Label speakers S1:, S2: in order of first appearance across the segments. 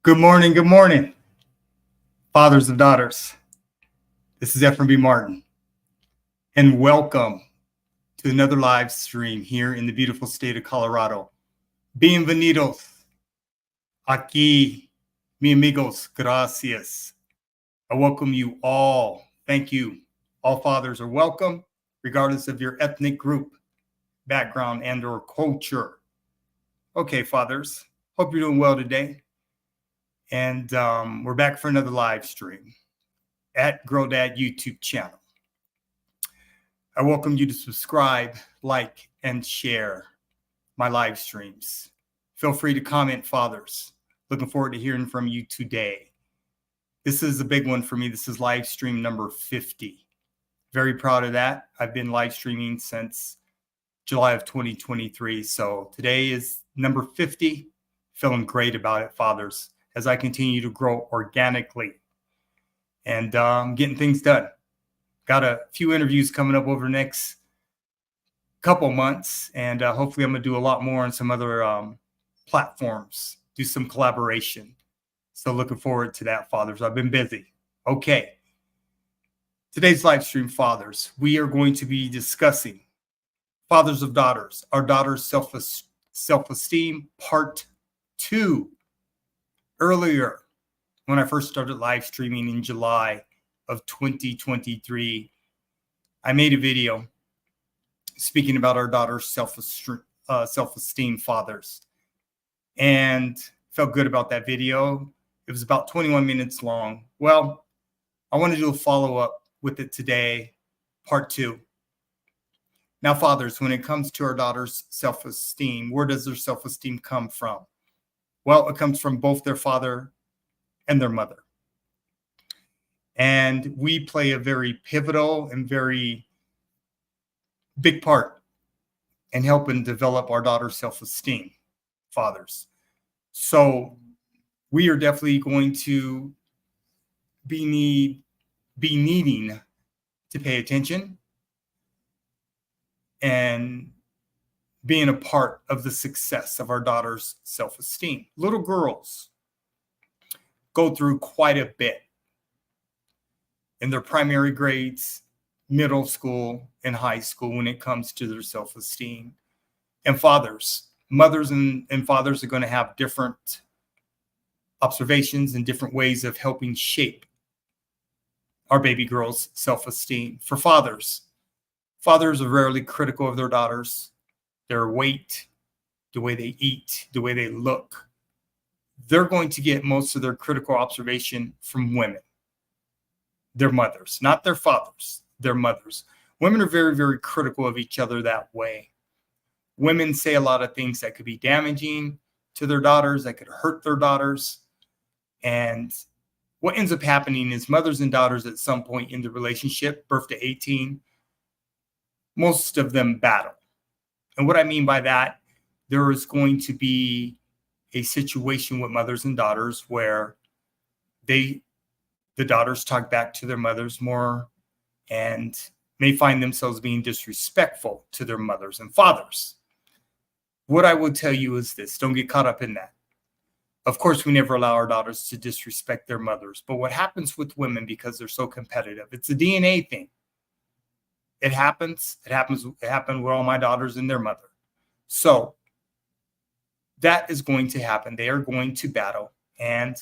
S1: Good morning, fathers and daughters. This is FMB Martin, and welcome to another live stream here in the beautiful state of Colorado. Bienvenidos aquí, mi amigos, gracias. I welcome you all. Thank you. All fathers are welcome, regardless of your ethnic group, background, and or culture. Okay, fathers, hope you're doing well today. And we're back for another live stream at Grow Dad YouTube channel. I welcome you to subscribe, like, and share my live streams. Feel free to comment, fathers. Looking forward to hearing from you today. This is a big one for me. This is live stream number 50. Very proud of that. I've been live streaming since July of 2023. So today is number 50. Feeling great about it, fathers, as I continue to grow organically and getting things done. Got a few interviews coming up over the next couple months, and hopefully I'm going to do a lot more on some other platforms, do some collaboration. So looking forward to that, fathers. I've been busy. Okay. Today's live stream, fathers, we are going to be discussing Fathers of Daughters, Our Daughters Self-esteem, Part 2. Earlier, when I first started live streaming in July of 2023, I made a video speaking about our daughters' self-esteem, fathers, and felt good about that video. It was about 21 minutes long. Well, I want to do a follow-up with it today, part 2. Now, fathers, when it comes to our daughters' self-esteem, where does their self-esteem come from? Well, it comes from both their father and their mother. And we play a very pivotal and very big part in helping develop our daughter's self-esteem, fathers. So we are definitely going to be needing to pay attention and being a part of the success of our daughter's self-esteem. Little girls go through quite a bit in their primary grades, middle school, and high school when it comes to their self-esteem. And fathers, mothers and fathers are going to have different observations and different ways of helping shape our baby girls' self-esteem. For fathers are rarely critical of their daughters. Their weight, the way they eat, the way they look. They're going to get most of their critical observation from women, their mothers, not their fathers, their mothers. Women are very, very critical of each other that way. Women say a lot of things that could be damaging to their daughters, that could hurt their daughters. And what ends up happening is mothers and daughters at some point in the relationship, birth to 18, most of them battle. And what I mean by that, there is going to be a situation with mothers and daughters where the daughters talk back to their mothers more and may find themselves being disrespectful to their mothers and fathers. What I will tell you is this: don't get caught up in that. Of course, we never allow our daughters to disrespect their mothers. But what happens with women, because they're so competitive, it's a DNA thing. It happens. It happened with all my daughters and their mother. So that is going to happen. They are going to battle. And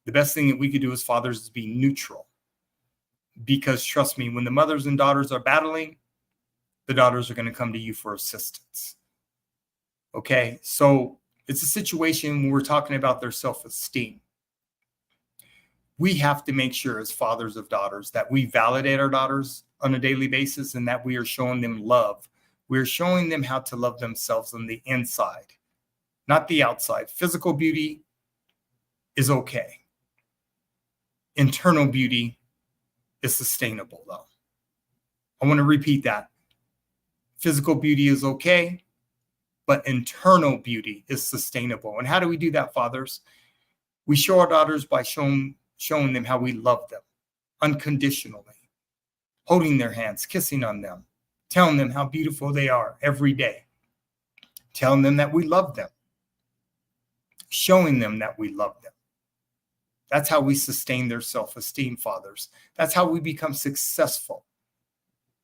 S1: the best thing that we could do as fathers is be neutral. Because trust me, when the mothers and daughters are battling, the daughters are going to come to you for assistance. Okay, so it's a situation when we're talking about their self-esteem. We have to make sure as fathers of daughters that we validate our daughters on a daily basis and that we are showing them love. We're showing them how to love themselves on the inside, not the outside. Physical beauty is okay. Internal beauty is sustainable, though. I want to repeat that. Physical beauty is okay, but internal beauty is sustainable. And how do we do that, fathers? We show our daughters by showing them how we love them unconditionally, holding their hands, kissing on them, telling them how beautiful they are every day, telling them that we love them, showing them that we love them. That's how we sustain their self-esteem, fathers. That's how we become successful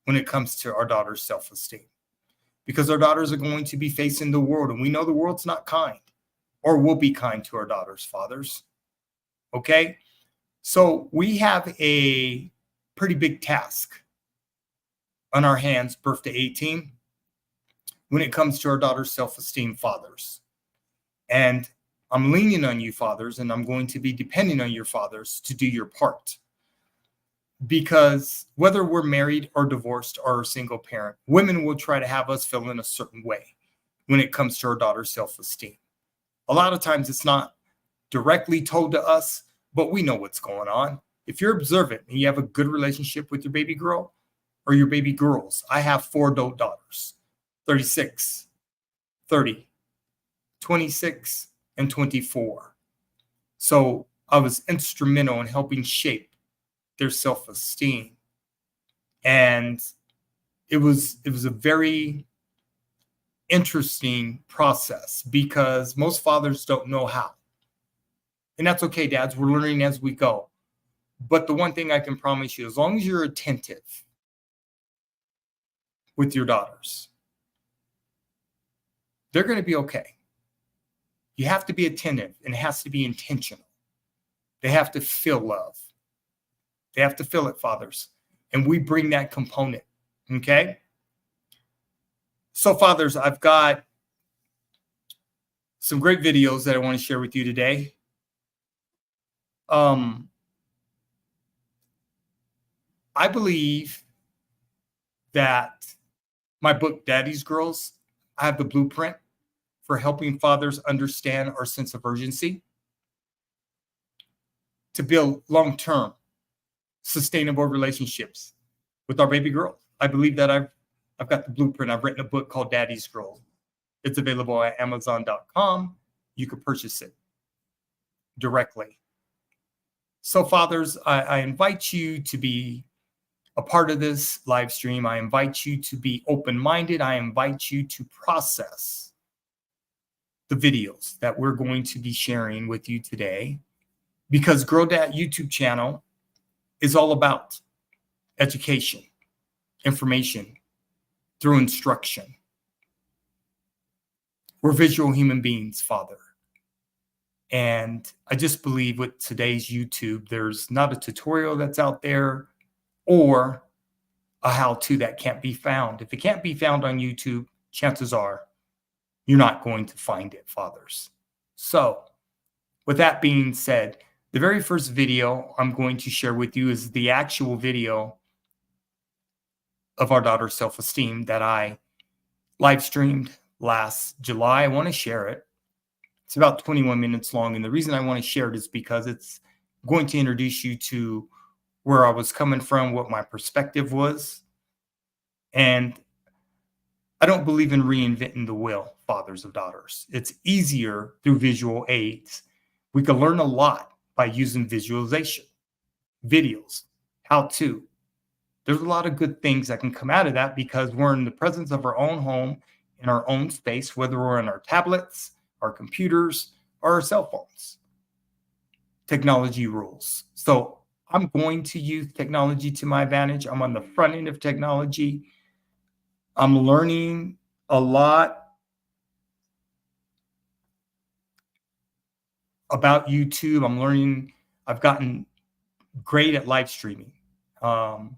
S1: when it comes to our daughters' self-esteem. Because our daughters are going to be facing the world, and we know the world's not kind or will be kind to our daughters, fathers. Okay? So we have a pretty big task on our hands, birth to 18, when it comes to our daughters' self-esteem, fathers. And I'm leaning on you, fathers, and I'm going to be depending on your fathers to do your part. Because whether we're married or divorced or a single parent, women will try to have us feel in a certain way when it comes to our daughter's self-esteem. A lot of times it's not directly told to us, but we know what's going on. If you're observant and you have a good relationship with your baby girl or your baby girls, I have 4 adult daughters, 36, 30, 26, and 24. So I was instrumental in helping shape their self-esteem. And it was a very interesting process because most fathers don't know how. And that's okay, dads. We're learning as we go. But the one thing I can promise you, as long as you're attentive with your daughters, they're going to be okay. You have to be attentive, and it has to be intentional. They have to feel love. They have to feel it, fathers. And we bring that component. Okay? So, fathers, I've got some great videos that I want to share with you today. I believe that my book, Daddy's Girls, I have the blueprint for helping fathers understand our sense of urgency to build long-term, sustainable relationships with our baby girl. I believe that I've got the blueprint. I've written a book called Daddy's Girls. It's available at Amazon.com. You can purchase it directly. So, fathers, I invite you to be a part of this live stream. I invite you to be open-minded. I invite you to process the videos that we're going to be sharing with you today, because Grow Dad YouTube channel is all about education, information through instruction. We're visual human beings, Father. And I just believe with today's YouTube, there's not a tutorial that's out there or a how-to that can't be found. If it can't be found on YouTube, chances are you're not going to find it, fathers. So with that being said, the very first video I'm going to share with you is the actual video of Our Daughters Self-esteem that I live streamed last July. I want to share it. It's about 21 minutes long. And the reason I want to share it is because it's going to introduce you to where I was coming from, what my perspective was. And I don't believe in reinventing the wheel, fathers of daughters. It's easier through visual aids. We can learn a lot by using visualization, videos, how to. There's a lot of good things that can come out of that because we're in the presence of our own home, in our own space, whether we're on our tablets, our computers, or our cell phones. Technology rules. So I'm going to use technology to my advantage. I'm on the front end of technology. I'm learning a lot about YouTube. I'm learning, I've gotten great at live streaming. My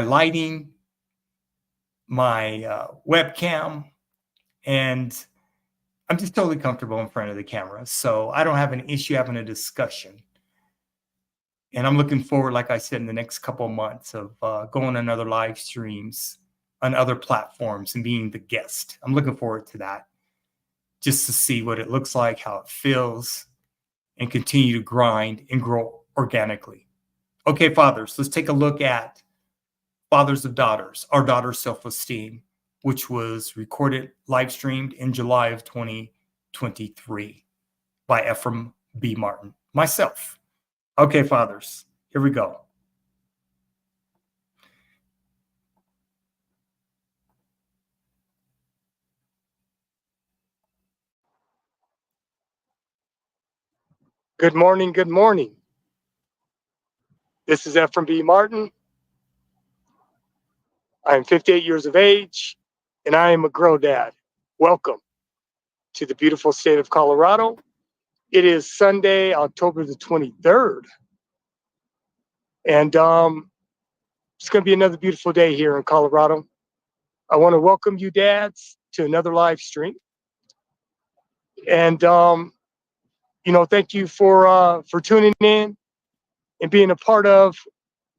S1: lighting, my webcam, and I'm just totally comfortable in front of the camera. So I don't have an issue having a discussion. And I'm looking forward, like I said, in the next couple of months of going on other live streams on other platforms and being the guest. I'm looking forward to that, just to see what it looks like, how it feels, and continue to grind and grow organically. Okay, fathers, let's take a look at Fathers of Daughters, Our Daughters Self-esteem, which was recorded, live streamed in July of 2023 by Ephraim B. Martin, myself. Okay, fathers, here we go.
S2: Good morning. Good morning. This is FRB Martin. I'm 58 years of age, and I am a girl dad. Welcome to the beautiful state of Colorado. It is Sunday, October the 23rd, and it's going to be another beautiful day here in Colorado. I want to welcome you dads to another live stream, and thank you for tuning in and being a part of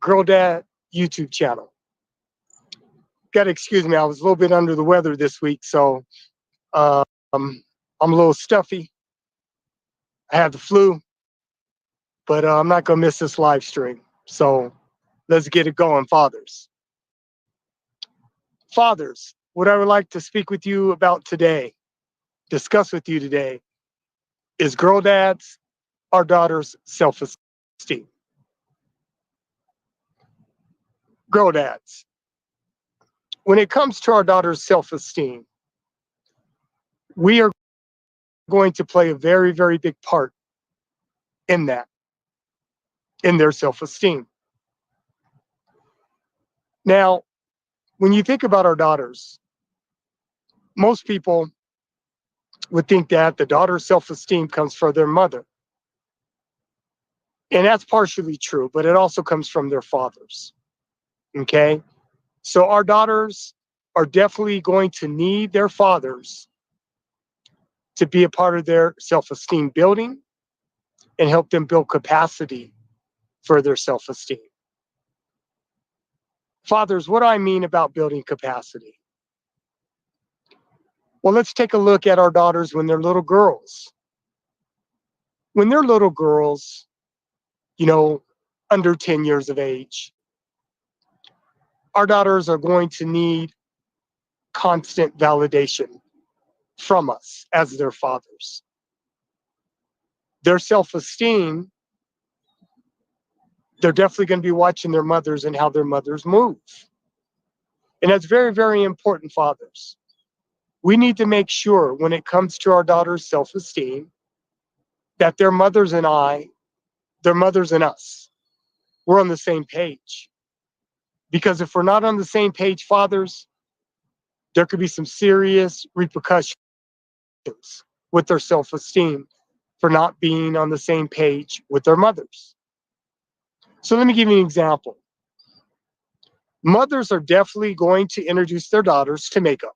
S2: Girl Dad YouTube channel. Got to excuse me, I was a little bit under the weather this week, so I'm a little stuffy. I have the flu, but I'm not going to miss this live stream. So let's get it going, fathers. Fathers, what I would like to speak with you about today, discuss with you today, is girl dads, our daughters' self-esteem. Girl dads, when it comes to our daughters' self-esteem, we are going to play a very, very big part in that, in their self-esteem. Now, when you think about our daughters, most people would think that the daughter's self-esteem comes from their mother. And that's partially true, but it also comes from their fathers. Okay? So our daughters are definitely going to need their fathers to be a part of their self-esteem building and help them build capacity for their self-esteem. Fathers, what do I mean about building capacity? Well, let's take a look at our daughters when they're little girls. When they're little girls, under 10 years of age, our daughters are going to need constant validation from us as their fathers. Their self-esteem, they're definitely going to be watching their mothers and how their mothers move. And that's very, very important, fathers. We need to make sure when it comes to our daughters' self-esteem that their mothers and us, we're on the same page. Because if we're not on the same page, fathers, there could be some serious repercussions with their self-esteem for not being on the same page with their mothers. So let me give you an example. Mothers are definitely going to introduce their daughters to makeup.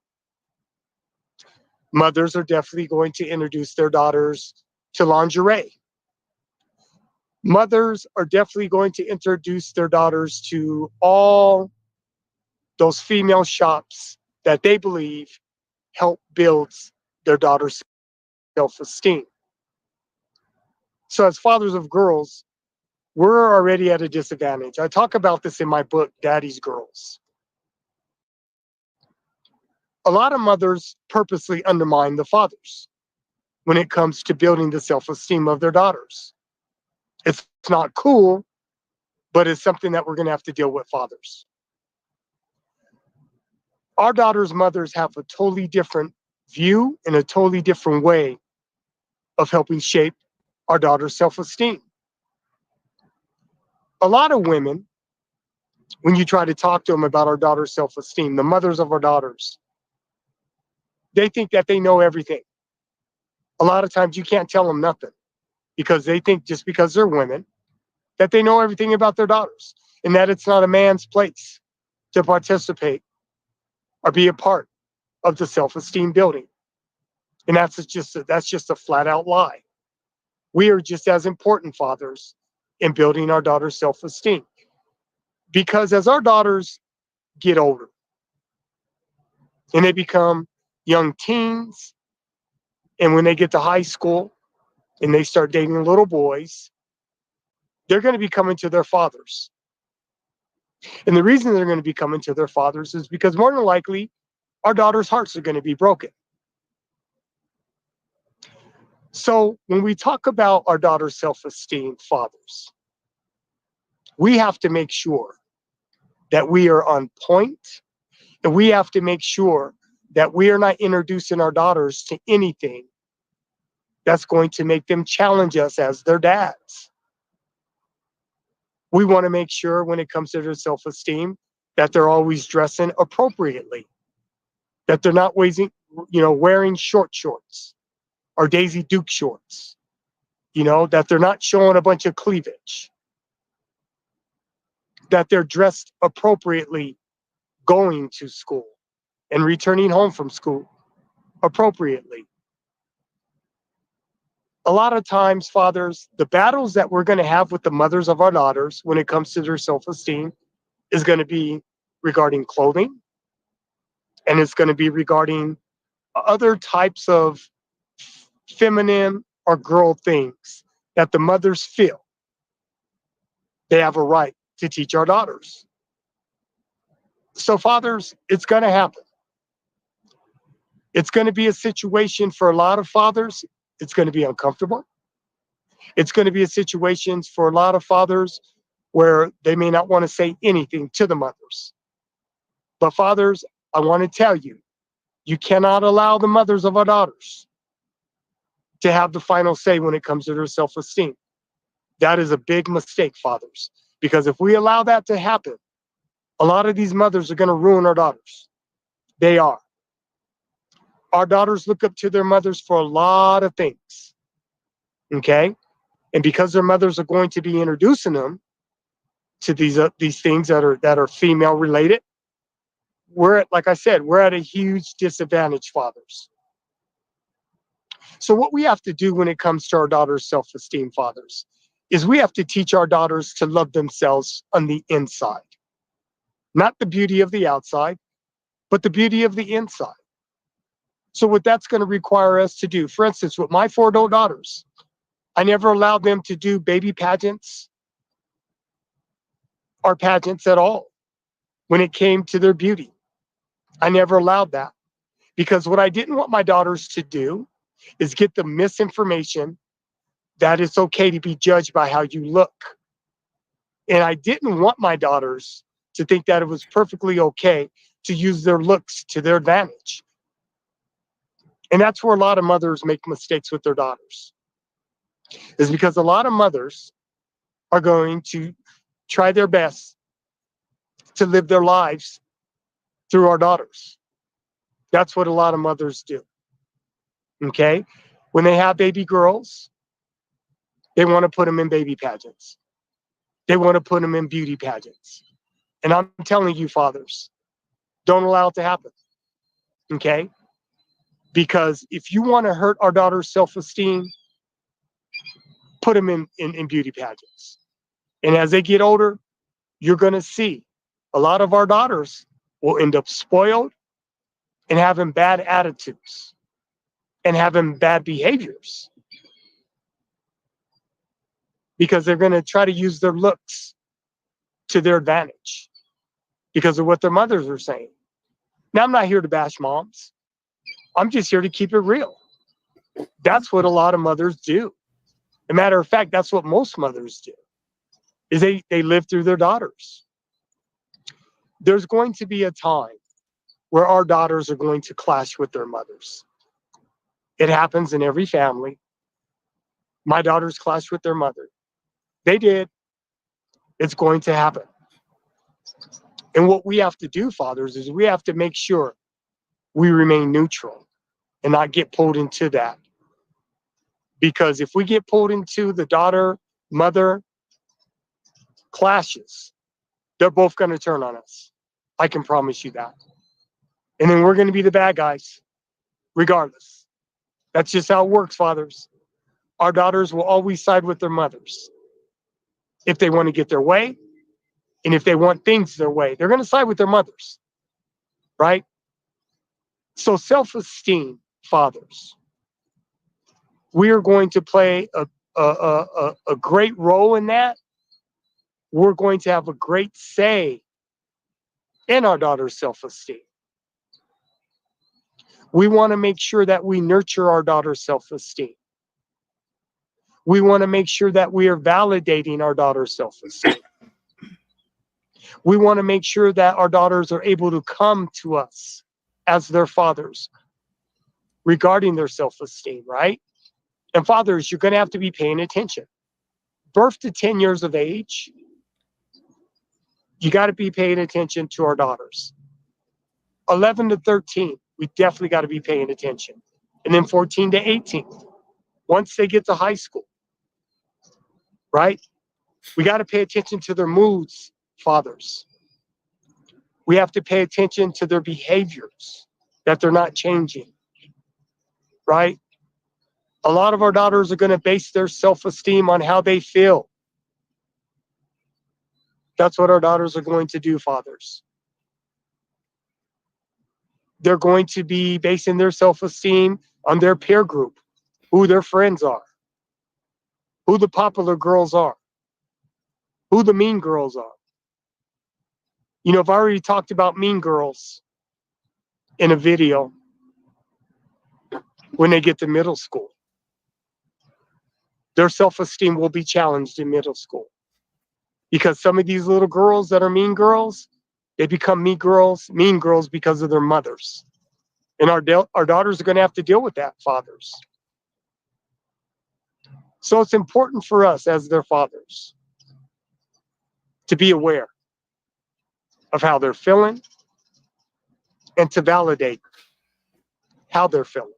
S2: Mothers are definitely going to introduce their daughters to lingerie. Mothers are definitely going to introduce their daughters to all those female shops that they believe help build their daughters' self-esteem. So as fathers of girls, we're already at a disadvantage. I talk about this in my book, Daddy's Girls. A lot of mothers purposely undermine the fathers when it comes to building the self-esteem of their daughters. It's not cool, but it's something that we're going to have to deal with, fathers. Our daughters' mothers have a totally different view and a totally different way of helping shape our daughters' self-esteem. A lot of women, when you try to talk to them about our daughters' self-esteem, the mothers of our daughters, they think that they know everything. A lot of times you can't tell them nothing because they think just because they're women that they know everything about their daughters and that it's not a man's place to participate or be a part of the self-esteem building. And that's just a flat out lie. We are just as important, fathers, in building our daughters' self-esteem. Because as our daughters get older and they become young teens, and when they get to high school and they start dating little boys, they're going to be coming to their fathers. And the reason they're going to be coming to their fathers is because more than likely, our daughters' hearts are going to be broken. So when we talk about our daughters' self-esteem, fathers, we have to make sure that we are on point, and we have to make sure that we are not introducing our daughters to anything that's going to make them challenge us as their dads. We want to make sure when it comes to their self-esteem that they're always dressing appropriately, that they're not wearing short shorts or Daisy Duke shorts, that they're not showing a bunch of cleavage, that they're dressed appropriately going to school and returning home from school appropriately. A lot of times, fathers, the battles that we're going to have with the mothers of our daughters when it comes to their self-esteem is going to be regarding clothing, and it's going to be regarding other types of feminine or girl things that the mothers feel they have a right to teach our daughters. So, fathers, it's going to happen. It's going to be a situation for a lot of fathers. It's going to be uncomfortable. It's going to be a situation for a lot of fathers where they may not want to say anything to the mothers. But fathers, I want to tell you, you cannot allow the mothers of our daughters to have the final say when it comes to their self-esteem. That is a big mistake, fathers, because if we allow that to happen, a lot of these mothers are going to ruin our daughters. They are. Our daughters look up to their mothers for a lot of things. Okay? And because their mothers are going to be introducing them to these things that are female related, like I said, we're at a huge disadvantage, fathers. So what we have to do when it comes to our daughters' self-esteem, fathers, is we have to teach our daughters to love themselves on the inside. Not the beauty of the outside, but the beauty of the inside. So what that's going to require us to do, for instance, with my 4 adult daughters, I never allowed them to do baby pageants or pageants at all when it came to their beauty. I never allowed that, because what I didn't want my daughters to do is get the misinformation that it's okay to be judged by how you look. And I didn't want my daughters to think that it was perfectly okay to use their looks to their advantage. And that's where a lot of mothers make mistakes with their daughters, is because a lot of mothers are going to try their best to live their lives through our daughters. That's what a lot of mothers do. Okay? When they have baby girls, they want to put them in baby pageants. They want to put them in beauty pageants. And I'm telling you, fathers, don't allow it to happen. Okay? Because if you want to hurt our daughters' self-esteem, put them in beauty pageants. And as they get older, you're going to see a lot of our daughters will end up spoiled and having bad attitudes and having bad behaviors, because they're going to try to use their looks to their advantage because of what their mothers are saying. Now, I'm not here to bash moms. I'm just here to keep it real. That's what a lot of mothers do. As a matter of fact, that's what most mothers do, is they live through their daughters. There's going to be a time where our daughters are going to clash with their mothers. It happens in every family. My daughters clashed with their mother. They did. It's going to happen. And what we have to do, fathers, is we have to make sure we remain neutral and not get pulled into that. Because if we get pulled into the daughter-mother clashes, they're both going to turn on us. I can promise you that. And then we're going to be the bad guys, regardless. That's just how it works, fathers. Our daughters will always side with their mothers. If they want to get their way, and if they want things their way, they're going to side with their mothers, right? So self-esteem, fathers, we are going to play a great role in that. We're going to have a great say in our daughter's self-esteem. We want to make sure that we nurture our daughter's self-esteem. We want to make sure that we are validating our daughter's self-esteem. We want to make sure that our daughters are able to come to us as their fathers regarding their self-esteem, right? And fathers, you're going to have to be paying attention. Birth to 10 years of age, you got to be paying attention to our daughters. 11 to 13, we definitely got to be paying attention. And then 14 to 18, once they get to high school, right? We got to pay attention to their moods, fathers. We have to pay attention to their behaviors, that they're not changing, right? A lot of our daughters are going to base their self-esteem on how they feel. That's what our daughters are going to do, fathers. They're going to be basing their self-esteem on their peer group, who their friends are, who the popular girls are, who the mean girls are. You know, I've already talked about mean girls in a video when they get to middle school. Their self-esteem will be challenged in middle school because some of these little girls that are mean girls, they become mean girls because of their mothers. And our daughters are going to have to deal with that, fathers. So it's important for us as their fathers to be aware of how they're feeling and to validate how they're feeling,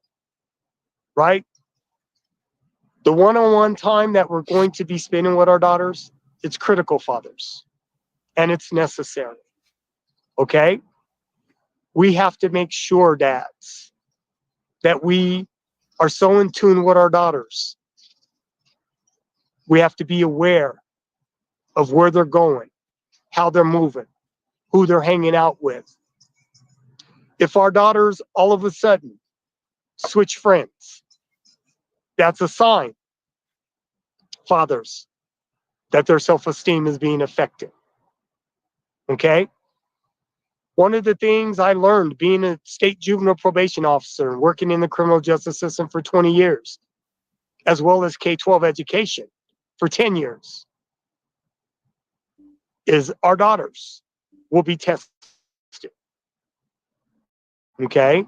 S2: right? The one-on-one time that we're going to be spending with our daughters, it's critical, fathers, and it's necessary, okay? We have to make sure, dads, that we are so in tune with our daughters. We have to be aware of where they're going, how they're moving, who they're hanging out with. If our daughters all of a sudden switch friends, that's a sign, fathers, that their self-esteem is being affected. Okay? One of the things I learned being a state juvenile probation officer and working in the criminal justice system for 20 years, as well as K-12 education for 10 years, is our daughters will be tested. Okay?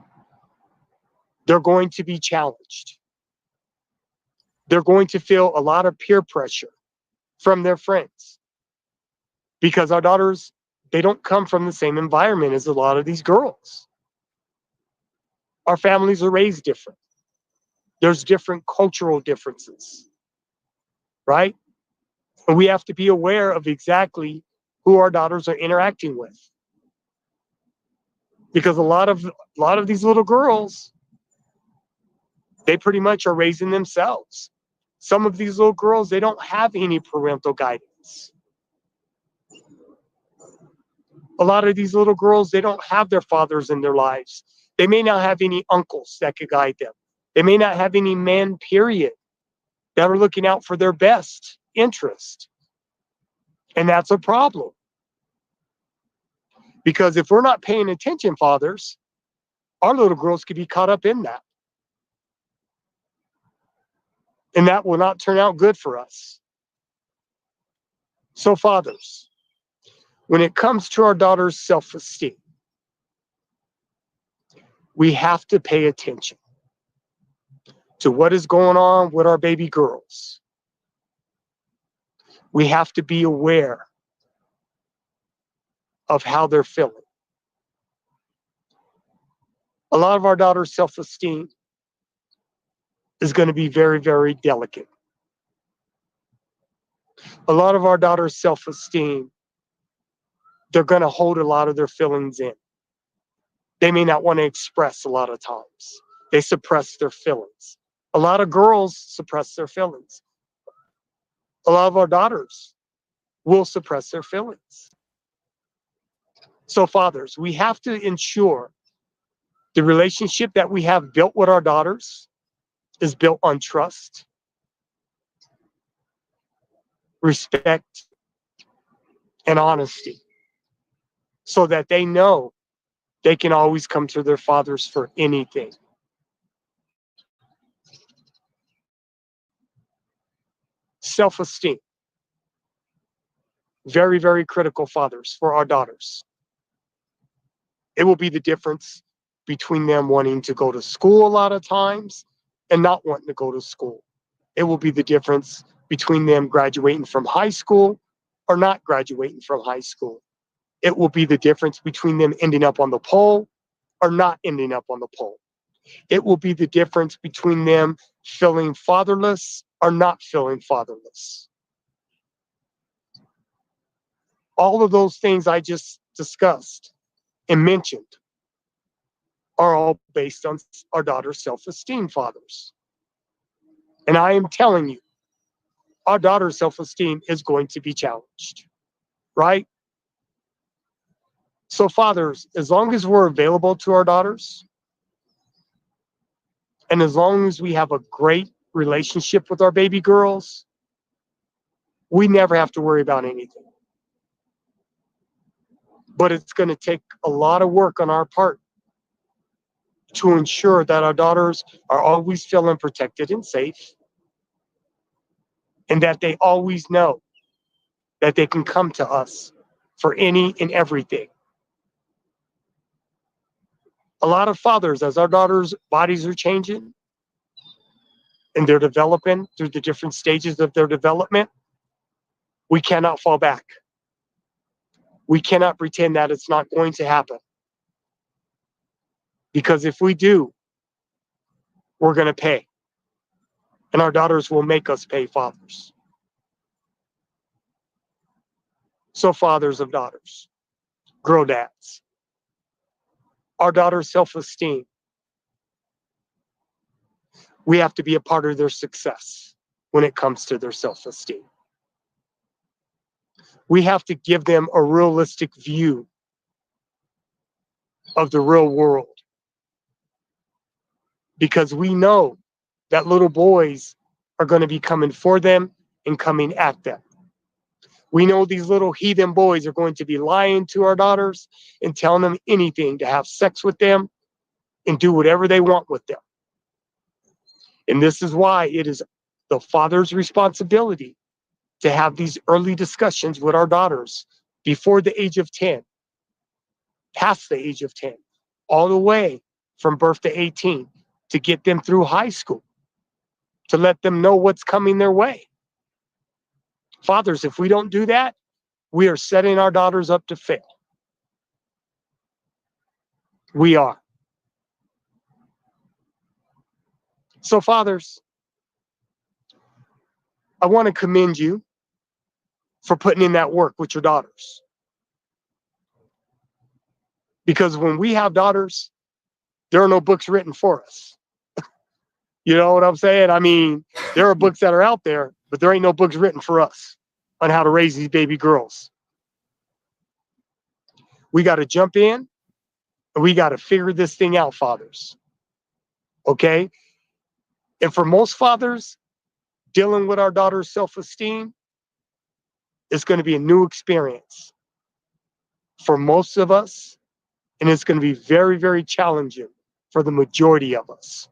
S2: They're going to be challenged. They're going to feel a lot of peer pressure from their friends because our daughters, they don't come from the same environment as a lot of these girls. Our families are raised different. There's different cultural differences, right? And we have to be aware of exactly who our daughters are interacting with. Because a lot of these little girls, they pretty much are raising themselves. Some of these little girls, they don't have any parental guidance. A lot of these little girls, they don't have their fathers in their lives. They may not have any uncles that could guide them. They may not have any men, period, that are looking out for their best interest. And that's a problem. Because if we're not paying attention, fathers, our little girls could be caught up in that. And that will not turn out good for us. So, fathers, when it comes to our daughters' self-esteem, we have to pay attention to what is going on with our baby girls. We have to be aware of how they're feeling. A lot of our daughters' self-esteem is going to be very, very delicate. A lot of our daughters' self-esteem, they're going to hold a lot of their feelings in. They may not want to express a lot of times. They suppress their feelings. A lot of girls suppress their feelings. A lot of our daughters will suppress their feelings. So, fathers, we have to ensure the relationship that we have built with our daughters is built on trust, respect, and honesty, so that they know they can always come to their fathers for anything. Self-esteem. Very, very critical, fathers, for our daughters. It will be the difference between them wanting to go to school a lot of times and not wanting to go to school. It will be the difference between them graduating from high school or not graduating from high school. It will be the difference between them ending up on the pole or not ending up on the pole. It will be the difference between them feeling fatherless or not feeling fatherless. All of those things I just discussed and mentioned are all based on our daughter's self-esteem, fathers. And I am telling you, our daughter's self-esteem is going to be challenged, right? So fathers, as long as we're available to our daughters, and as long as we have a great relationship with our baby girls, we never have to worry about anything. But it's going to take a lot of work on our part to ensure that our daughters are always feeling protected and safe, and that they always know that they can come to us for any and everything. A lot of fathers, as our daughters' bodies are changing and they're developing through the different stages of their development, we cannot fall back. We cannot pretend that it's not going to happen. Because if we do, we're going to pay. And our daughters will make us pay, fathers. So fathers of daughters, girl dads, our daughters' self-esteem, we have to be a part of their success when it comes to their self-esteem. We have to give them a realistic view of the real world, because we know that little boys are going to be coming for them and coming at them. We know these little heathen boys are going to be lying to our daughters and telling them anything to have sex with them and do whatever they want with them. And this is why it is the father's responsibility to have these early discussions with our daughters before the age of 10, past the age of 10, all the way from birth to 18, to get them through high school, to let them know what's coming their way. Fathers, if we don't do that, we are setting our daughters up to fail. We are. So fathers, I want to commend you for putting in that work with your daughters. Because when we have daughters, there are no books written for us. You know what I'm saying? I mean, there are books that are out there, but there ain't no books written for us on how to raise these baby girls. We got to jump in and we got to figure this thing out, fathers. Okay? And for most fathers, dealing with our daughter's self-esteem is going to be a new experience for most of us, and it's going to be very, very challenging for the majority of us.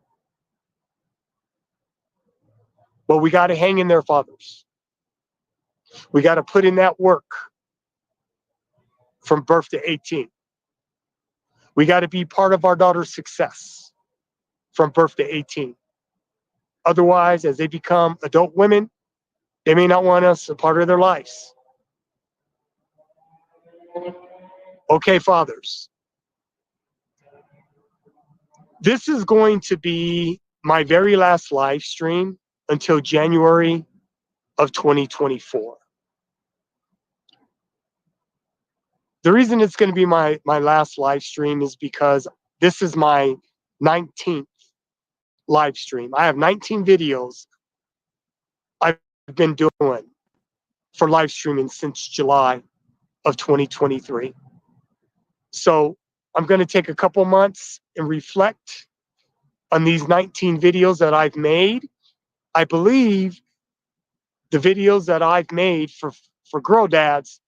S2: But we got to hang in there, fathers. We got to put in that work from birth to 18. We got to be part of our daughter's success from birth to 18. Otherwise, as they become adult women, they may not want us a part of their lives. Okay, fathers. This is going to be my very last live stream until January of 2024. The reason it's going to be my last live stream is because this is my 19th live stream. I have 19 videos I've been doing for live streaming since July of 2023. So I'm going to take a couple months and reflect on these 19 videos that I've made. I believe the videos that I've made for girl dads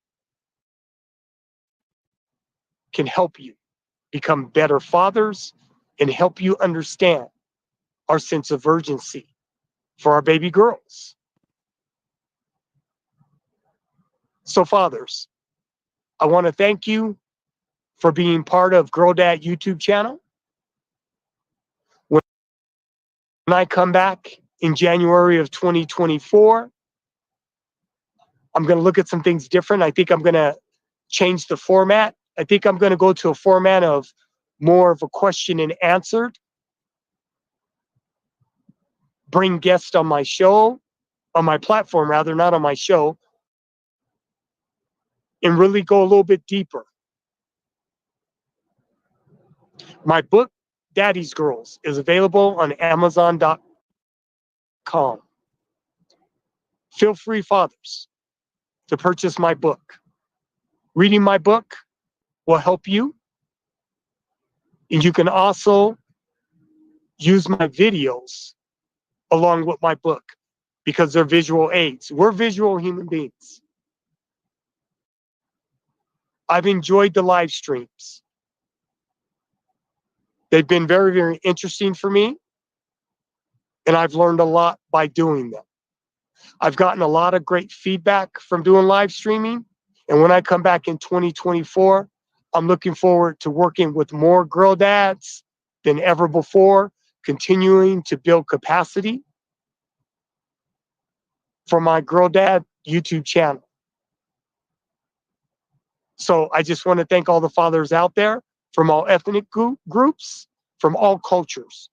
S2: can help you become better fathers and help you understand our sense of urgency for our baby girls. So fathers, I want to thank you for being part of Girl Dad YouTube channel. When I come back in January of 2024. I'm going to look at some things different. I think I'm going to change the format. I think I'm going to go to a format of more of a question and answered. Bring guests on my show, on my platform rather, not on my show, and really go a little bit deeper. My book, Daddy's Girls, is available on Amazon.com. Feel free, fathers, to purchase my book. Reading my book will help you. And you can also use my videos along with my book because they're visual aids. We're visual human beings. I've enjoyed the live streams. They've been very, very interesting for me, and I've learned a lot by doing them. I've gotten a lot of great feedback from doing live streaming, and when I come back in 2024, I'm looking forward to working with more girl dads than ever before, continuing to build capacity for my Girl Dad YouTube channel. So I just want to thank all the fathers out there from all ethnic groups, from all cultures.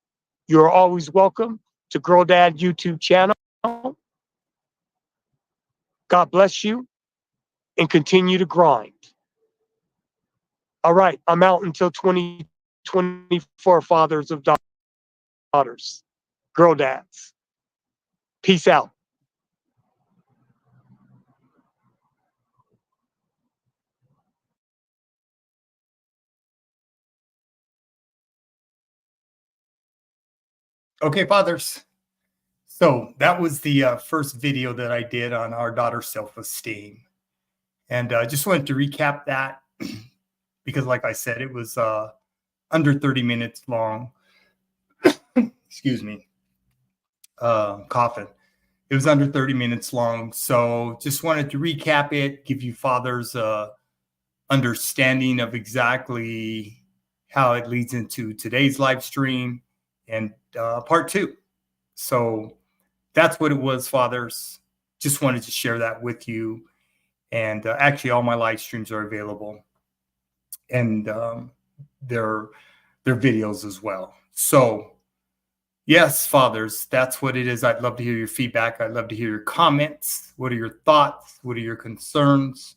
S2: You are always welcome to Girl Dad YouTube channel. God bless you and continue to grind. All right, I'm out until 2024, fathers of daughters, girl dads. Peace out.
S1: Okay, fathers. So that was the first video that I did on our daughter's self-esteem. And I just wanted to recap that because, like I said, it was under 30 minutes long. Excuse me. Coughing. It was under 30 minutes long. So just wanted to recap it, give you fathers understanding of exactly how it leads into today's live stream and part two. So that's what it was, fathers. Just wanted to share that with you. And actually, all my live streams are available, and they're videos as well. So yes, fathers, that's what it is. I'd love to hear your feedback. I'd love to hear your comments. What are your thoughts? What are your concerns?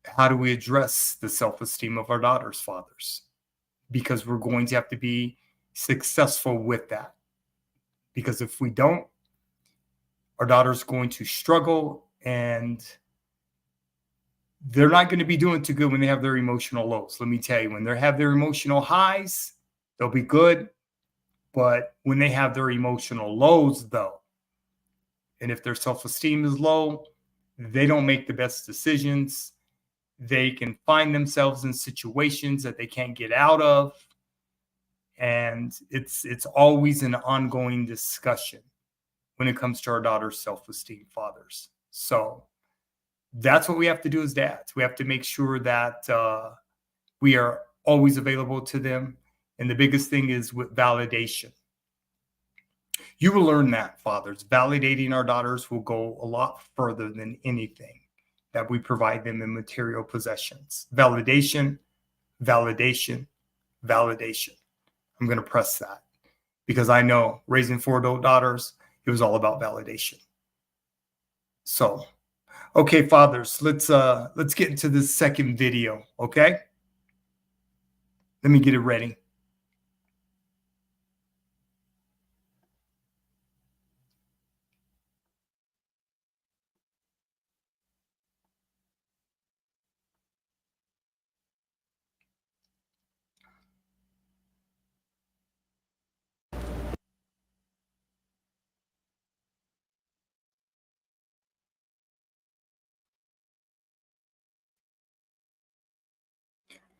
S1: How do we address the self-esteem of our daughters, fathers? Because we're going to have to be successful with that. Because if we don't, our daughter's going to struggle, and they're not going to be doing too good when they have their emotional lows. Let me tell you, when they have their emotional highs, they'll be good. But when they have their emotional lows, though, and if their self-esteem is low, they don't make the best decisions. They can find themselves in situations that they can't get out of. And it's always an ongoing discussion when it comes to our daughter's self-esteem, fathers. So that's what we have to do as dads. We have to make sure that we are always available to them. And the biggest thing is with validation. You will learn that, fathers. Validating our daughters will go a lot further than anything that we provide them in material possessions. Validation, validation, validation. I'm going to press that because I know raising 4 adult daughters, it was all about validation. So, okay, fathers, let's get into this second video, okay? Let me get it ready.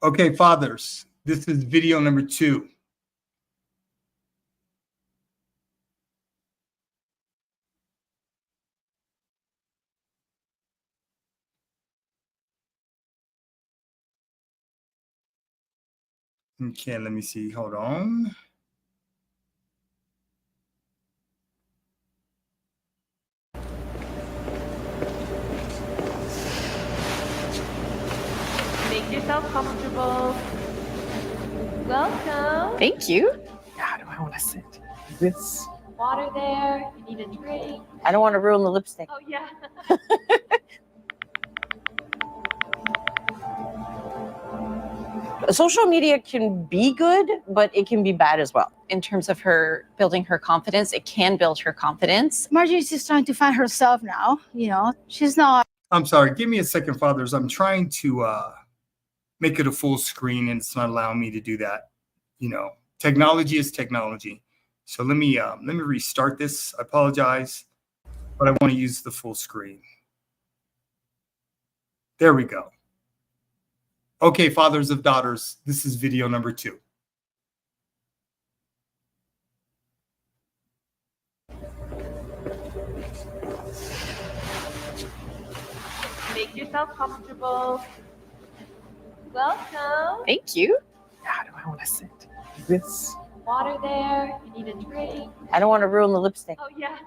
S1: Okay, fathers, this is video number 2. Okay, let me see. Hold on.
S3: Thank you. How do I want to sit? This.
S4: Water there, if you need a drink.
S3: I don't want to ruin the lipstick.
S4: Oh, yeah.
S3: Social media can be good, but it can be bad as well. In terms of her building her confidence, it can build her confidence.
S5: Marjorie's just trying to find herself now. You know, she's not.
S1: I'm sorry. Give me a second, fathers. I'm trying to make it a full screen, and it's not allowing me to do that. You know, technology is technology. So let me restart this. I apologize, but I want to use the full screen. There we go. Okay, fathers of daughters, this is video number 2.
S4: Make yourself comfortable. Welcome.
S3: Thank you. How do I want to sit? This.
S4: Water there, if you need a drink.
S3: I don't want to ruin the lipstick.
S4: Oh, yeah.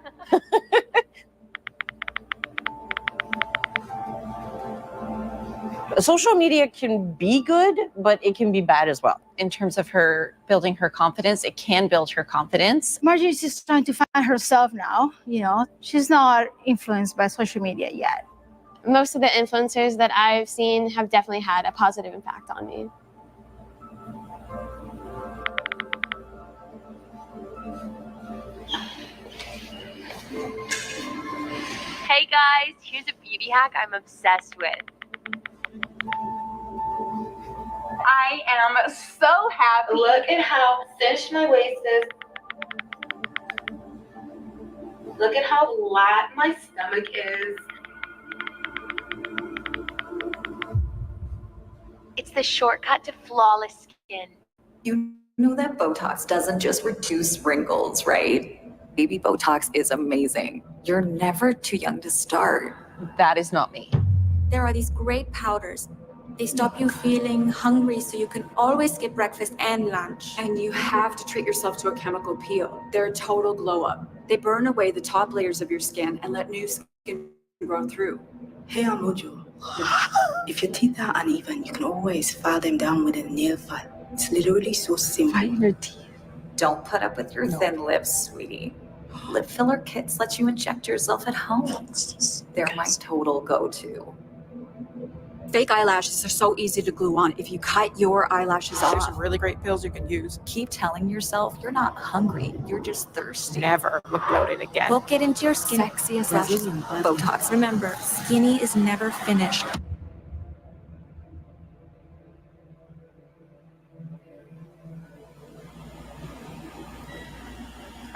S3: Social media can be good, but it can be bad as well. In terms of her building her confidence, it can build her confidence.
S5: Marjorie's just trying to find herself now. You know, she's not influenced by social media yet.
S6: Most of the influencers that I've seen have definitely had a positive impact on me.
S4: Hey guys, here's a beauty hack I'm obsessed with. I am so happy.
S7: Look at how cinched my waist is. Look at how flat my stomach is.
S4: It's the shortcut to flawless skin.
S8: You know that Botox doesn't just reduce wrinkles, right? Baby Botox is amazing. You're never too young to start.
S3: That is not me.
S9: There are these great powders. They stop you feeling hungry so you can always skip breakfast and lunch.
S10: And you have to treat yourself to a chemical peel. They're a total glow up. They burn away the top layers of your skin and let new skin grow through.
S11: Hey, I'm Mojo. If your teeth are uneven, you can always file them down with a nail file. It's literally so simple.
S3: File your teeth.
S8: Don't put up with your thin lips, sweetie. Lip filler kits let you inject yourself at home. They're my total go-to.
S10: Fake eyelashes are so easy to glue on. If you cut your eyelashes off.
S3: There's some really great pills you can use.
S8: Keep telling yourself you're not hungry. You're just thirsty.
S3: Never look bloated again.
S9: Both get into your skin.
S10: Sexiest lashes.
S8: Botox.
S9: Remember, skinny is never finished.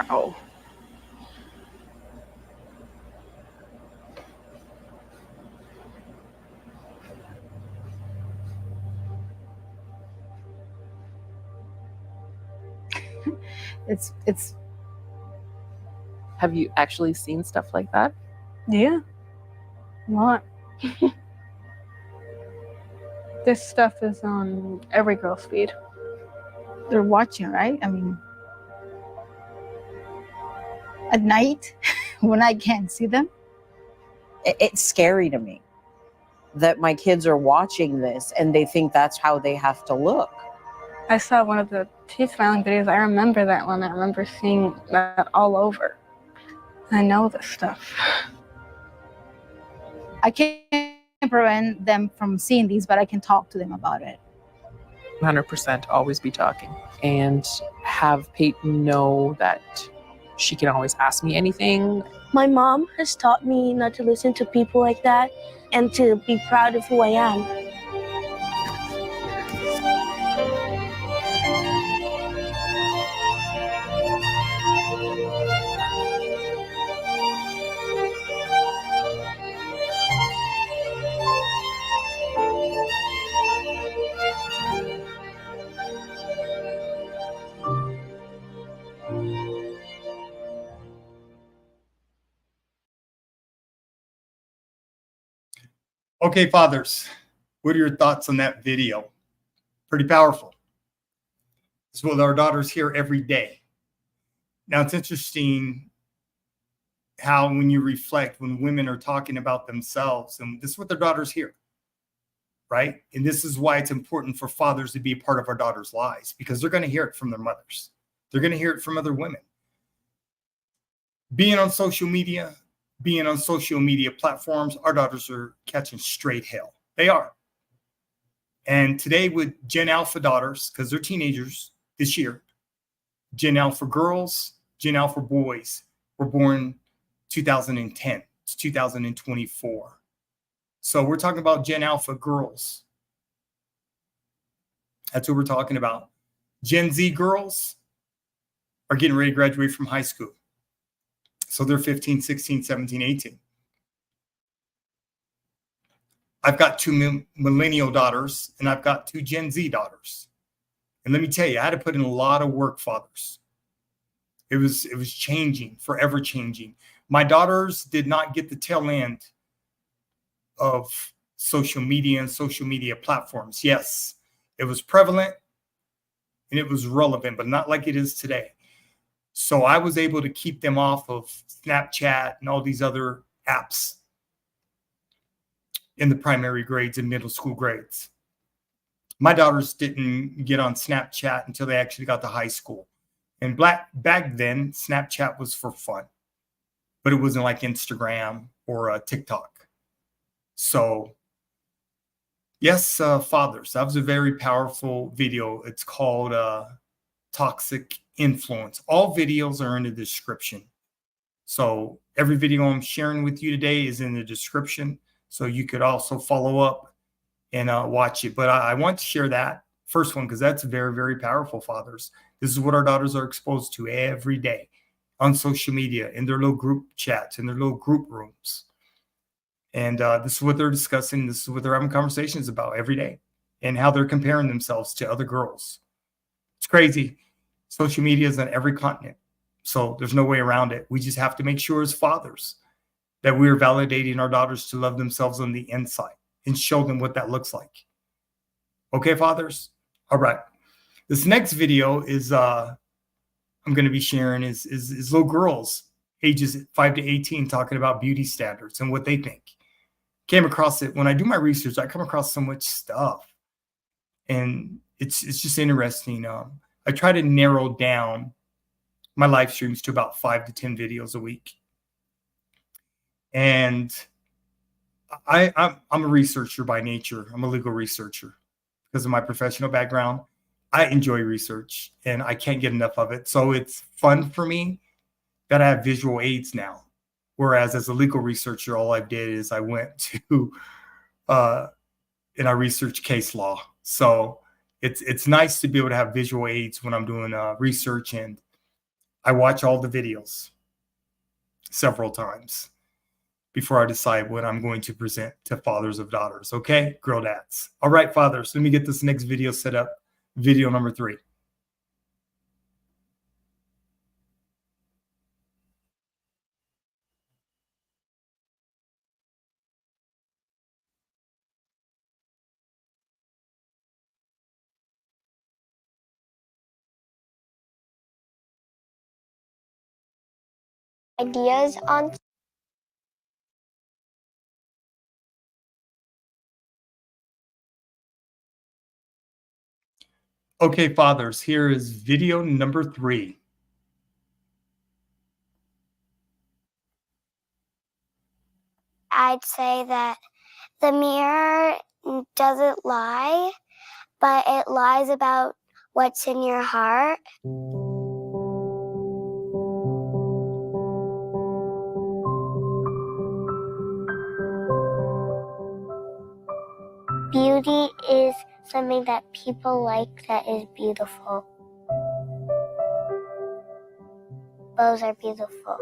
S3: Oh.
S5: It's
S3: Have you actually seen stuff like that?
S5: yeah. What? This stuff is on every girl's feed. They're watching, right? I mean, at night when I can't see them.
S3: It's scary to me that my kids are watching this and they think that's how they have to look.
S5: I saw one of the teeth filing videos. I remember that one. I remember seeing that all over. I know this stuff. I can't prevent them from seeing these, but I can talk to them about it.
S3: 100% always be talking. And have Peyton know that she can always ask me anything.
S12: My mom has taught me not to listen to people like that and to be proud of who I am.
S1: Okay, fathers, what are your thoughts on that video? Pretty powerful. This is what our daughters hear every day. Now, it's interesting how when you reflect, when women are talking about themselves, and this is what their daughters hear. right? And this is why it's important for fathers to be a part of our daughters' lives, because they're going to hear it from their mothers. They're going to hear it from other women. Being on social media platforms, our daughters are catching straight hell. They are. And today with Gen Alpha daughters, because they're teenagers this year, Gen Alpha girls, Gen Alpha boys were born 2010. It's 2024. So we're talking about Gen Alpha girls. That's what we're talking about. Gen Z girls are getting ready to graduate from high school. So they're 15, 16, 17, 18. I've got two millennial daughters and I've got two Gen Z daughters. And let me tell you, I had to put in a lot of work, fathers. It was changing, forever changing. My daughters did not get the tail end of social media and social media platforms. Yes, it was prevalent and it was relevant, but not like it is today. So I was able to keep them off of Snapchat and all these other apps in the primary grades and middle school grades. My daughters didn't get on Snapchat until they actually got to high school. And back then, Snapchat was for fun, but it wasn't like Instagram or TikTok. So yes, fathers, that was a very powerful video. It's called Toxic Influence. All videos are in the description. So every video I'm sharing with you today is in the description. So you could also follow up and watch it. But I want to share that first one because that's very, very powerful, fathers. This is what our daughters are exposed to every day on social media, in their little group chats, in their little group rooms. And this is what they're discussing. This is what they're having conversations about every day and how they're comparing themselves to other girls. It's crazy. Social media is on every continent. So there's no way around it. We just have to make sure as fathers that we are validating our daughters to love themselves on the inside and show them what that looks like. Okay, fathers? All right. This next video is I'm going to be sharing is little girls ages 5 to 18 talking about beauty standards and what they think. Came across it when I do my research. I come across so much stuff, and it's just interesting. I try to narrow down my live streams to about 5 to 10 videos a week, and I'm a researcher by nature. I'm a legal researcher because of my professional background. I enjoy research and I can't get enough of it. So it's fun for me that I have visual aids now. Whereas as a legal researcher, all I did is I went to and I researched case law. So it's nice to be able to have visual aids when I'm doing research, and I watch all the videos several times before I decide what I'm going to present to fathers of daughters. Okay, girl dads. All right, fathers, let me get this next video set up. Video number 3.
S12: Ideas on
S1: Okay, fathers, here is video number 3.
S12: I'd say that the mirror doesn't lie, but it lies about what's in your heart. Beauty is something that people like that is beautiful. Bows are beautiful.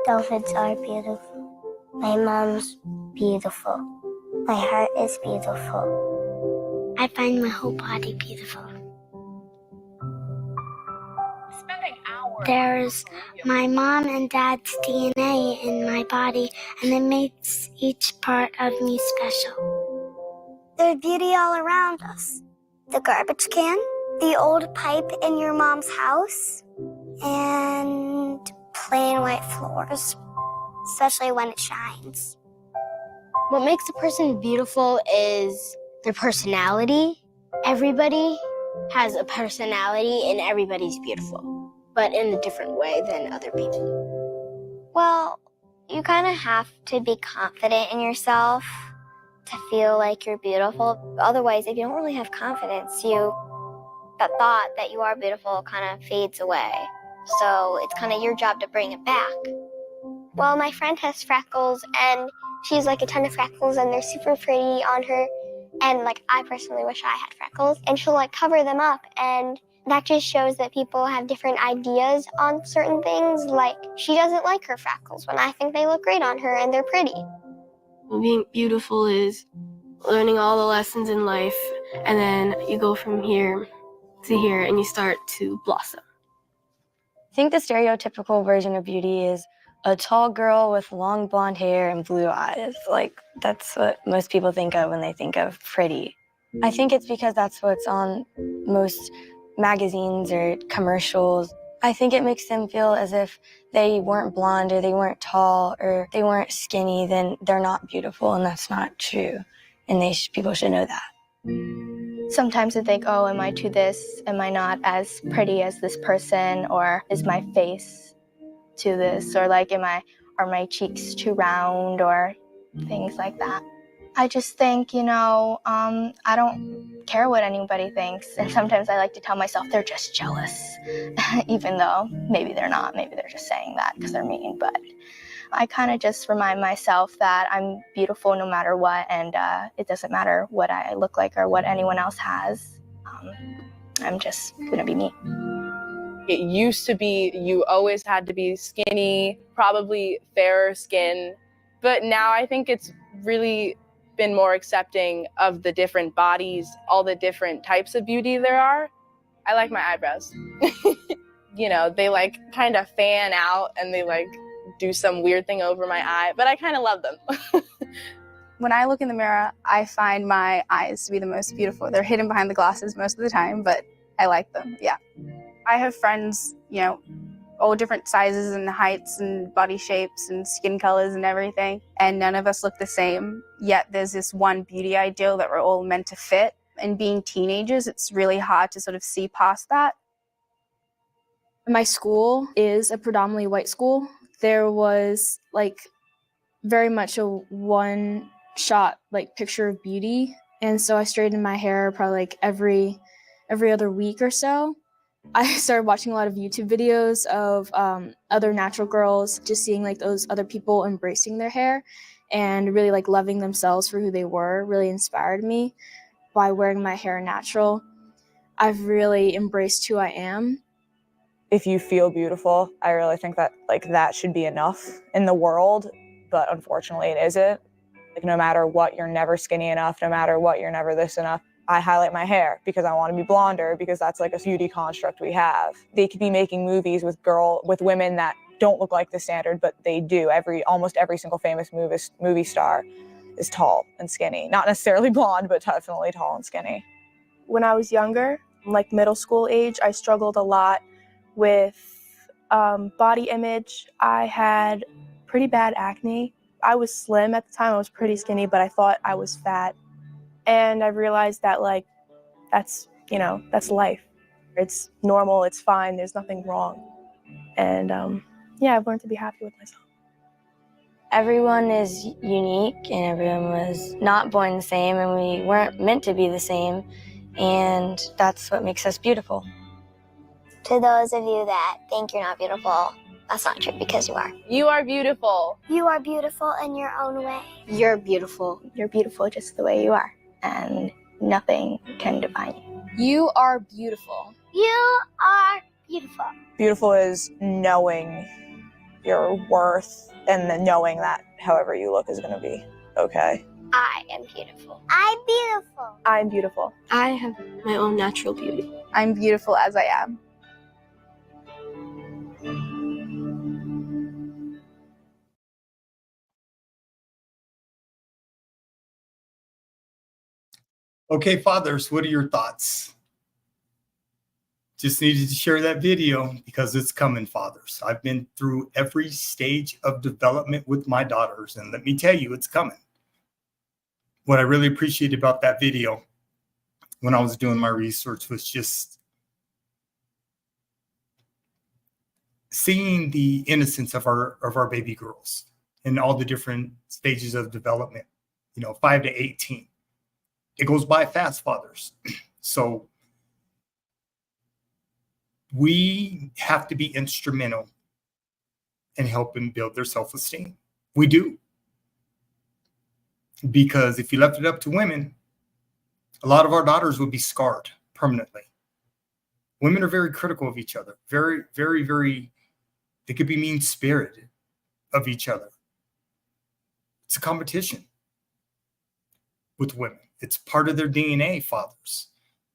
S12: Dolphins are beautiful. My mom's beautiful. My heart is beautiful. I find my whole body beautiful. There's my mom and dad's DNA in my body, and it makes each part of me special. There's beauty all around us. The garbage can, the old pipe in your mom's house, and plain white floors, especially when it shines.
S6: What makes a person beautiful is
S12: their personality. Everybody has a personality and everybody's beautiful, but in a different way than other people. Well, you kind of have to be confident in yourself to feel like you're beautiful. Otherwise, if you don't really have confidence, that thought that you are beautiful kind of fades away. So it's kind of your job to bring it back. Well, my friend has freckles, and she's like a ton of freckles, and they're super pretty on her. And like, I personally wish I had freckles. And she'll like cover them up, and that just shows that people have different ideas on certain things. Like, she doesn't like her freckles when I think they look great on her and they're pretty.
S13: Being beautiful is learning all the lessons in life, and then you go from here to here and you start to blossom.
S14: I think the stereotypical version of beauty is a tall girl with long blonde hair and blue eyes. Like, that's what most people think of when they think of pretty. I think it's because that's what's on most magazines or commercials. I think it makes them feel as if they weren't blonde or they weren't tall or they weren't skinny, then they're not beautiful, and that's not true. And people should know that.
S15: Sometimes I think, oh, am I too this? Am I not as pretty as this person? Or is my face to this? Or like, are my cheeks too round? Or things like that. I just think, I don't care what anybody thinks. And sometimes I like to tell myself they're just jealous, even though maybe they're not. Maybe they're just saying that because they're mean. But I kind of just remind myself that I'm beautiful no matter what, and it doesn't matter what I look like or what anyone else has. I'm just gonna be me.
S3: It used to be you always had to be skinny, probably fairer skin, but now I think it's really been more accepting of the different bodies, all the different types of beauty there are. I like my eyebrows. They like kind of fan out and they like do some weird thing over my eye, but I kind of love them.
S15: When I look in the mirror, I find my eyes to be the most beautiful. They're hidden behind the glasses most of the time, but I like them, yeah. I have friends, all different sizes and heights and body shapes and skin colors and everything, and none of us look the same, yet there's this one beauty ideal that we're all meant to fit. And being teenagers, it's really hard to sort of see past that. My school is a predominantly white school. There was very much a one-shot picture of beauty, and so I straightened my hair probably every other week or so. I started watching a lot of YouTube videos of other natural girls, just seeing those other people embracing their hair and really loving themselves for who they were. Really inspired me. By wearing my hair natural, I've really embraced who I am.
S16: If you feel beautiful, I really think that that should be enough in the world, but unfortunately it isn't. No matter what, you're never skinny enough. No matter what, you're never this enough. I highlight my hair because I want to be blonder, because that's a beauty construct we have. They could be making movies with women that don't look like the standard, but they do. Almost every single famous movie star is tall and skinny. Not necessarily blonde, but definitely tall and skinny.
S13: When I was younger, middle school age, I struggled a lot with body image. I had pretty bad acne. I was slim at the time. I was pretty skinny, but I thought I was fat. And I realized that that's life. It's normal, it's fine, there's nothing wrong. And I've learned to be happy with myself.
S14: Everyone is unique and everyone was not born the same, and we weren't meant to be the same, and that's what makes us beautiful.
S12: To those of you that think you're not beautiful, that's not true, because you are.
S3: You are beautiful.
S12: You are beautiful in your own way.
S15: You're beautiful. You're beautiful just the way you are, and nothing can define you.
S13: You are beautiful.
S12: You are beautiful.
S16: Beautiful is knowing your worth and then knowing that however you look is going to be okay.
S12: I am beautiful. I'm beautiful.
S13: I'm beautiful.
S6: I have my own natural beauty.
S15: I'm beautiful as I am.
S1: Okay, fathers, what are your thoughts? Just needed to share that video because it's coming, fathers. I've been through every stage of development with my daughters, and let me tell you, it's coming. what I really appreciated about that video when I was doing my research was just seeing the innocence of our baby girls in all the different stages of development, 5 to 18. It goes by fast, fathers. So we have to be instrumental in helping build their self-esteem. We do. Because if you left it up to women, a lot of our daughters would be scarred permanently. Women are very critical of each other. Very, very, very, they could be mean-spirited of each other. It's a competition with women. It's part of their DNA, fathers.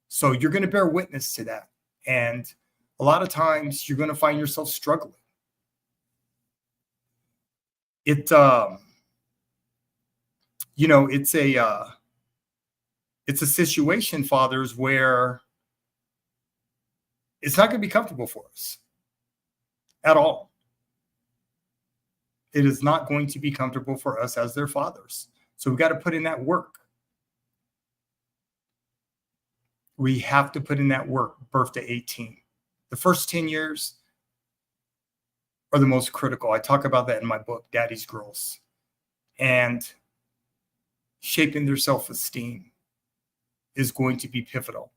S1: So you're going to bear witness to that. And a lot of times you're going to find yourself struggling. It's a situation, fathers, where it's not going to be comfortable for us at all. It is not going to be comfortable for us as their fathers. So we got to put in that work. We have to put in that work, birth to 18. The first 10 years are the most critical. I talk about that in my book, Daddy's Girls. And shaping their self-esteem is going to be pivotal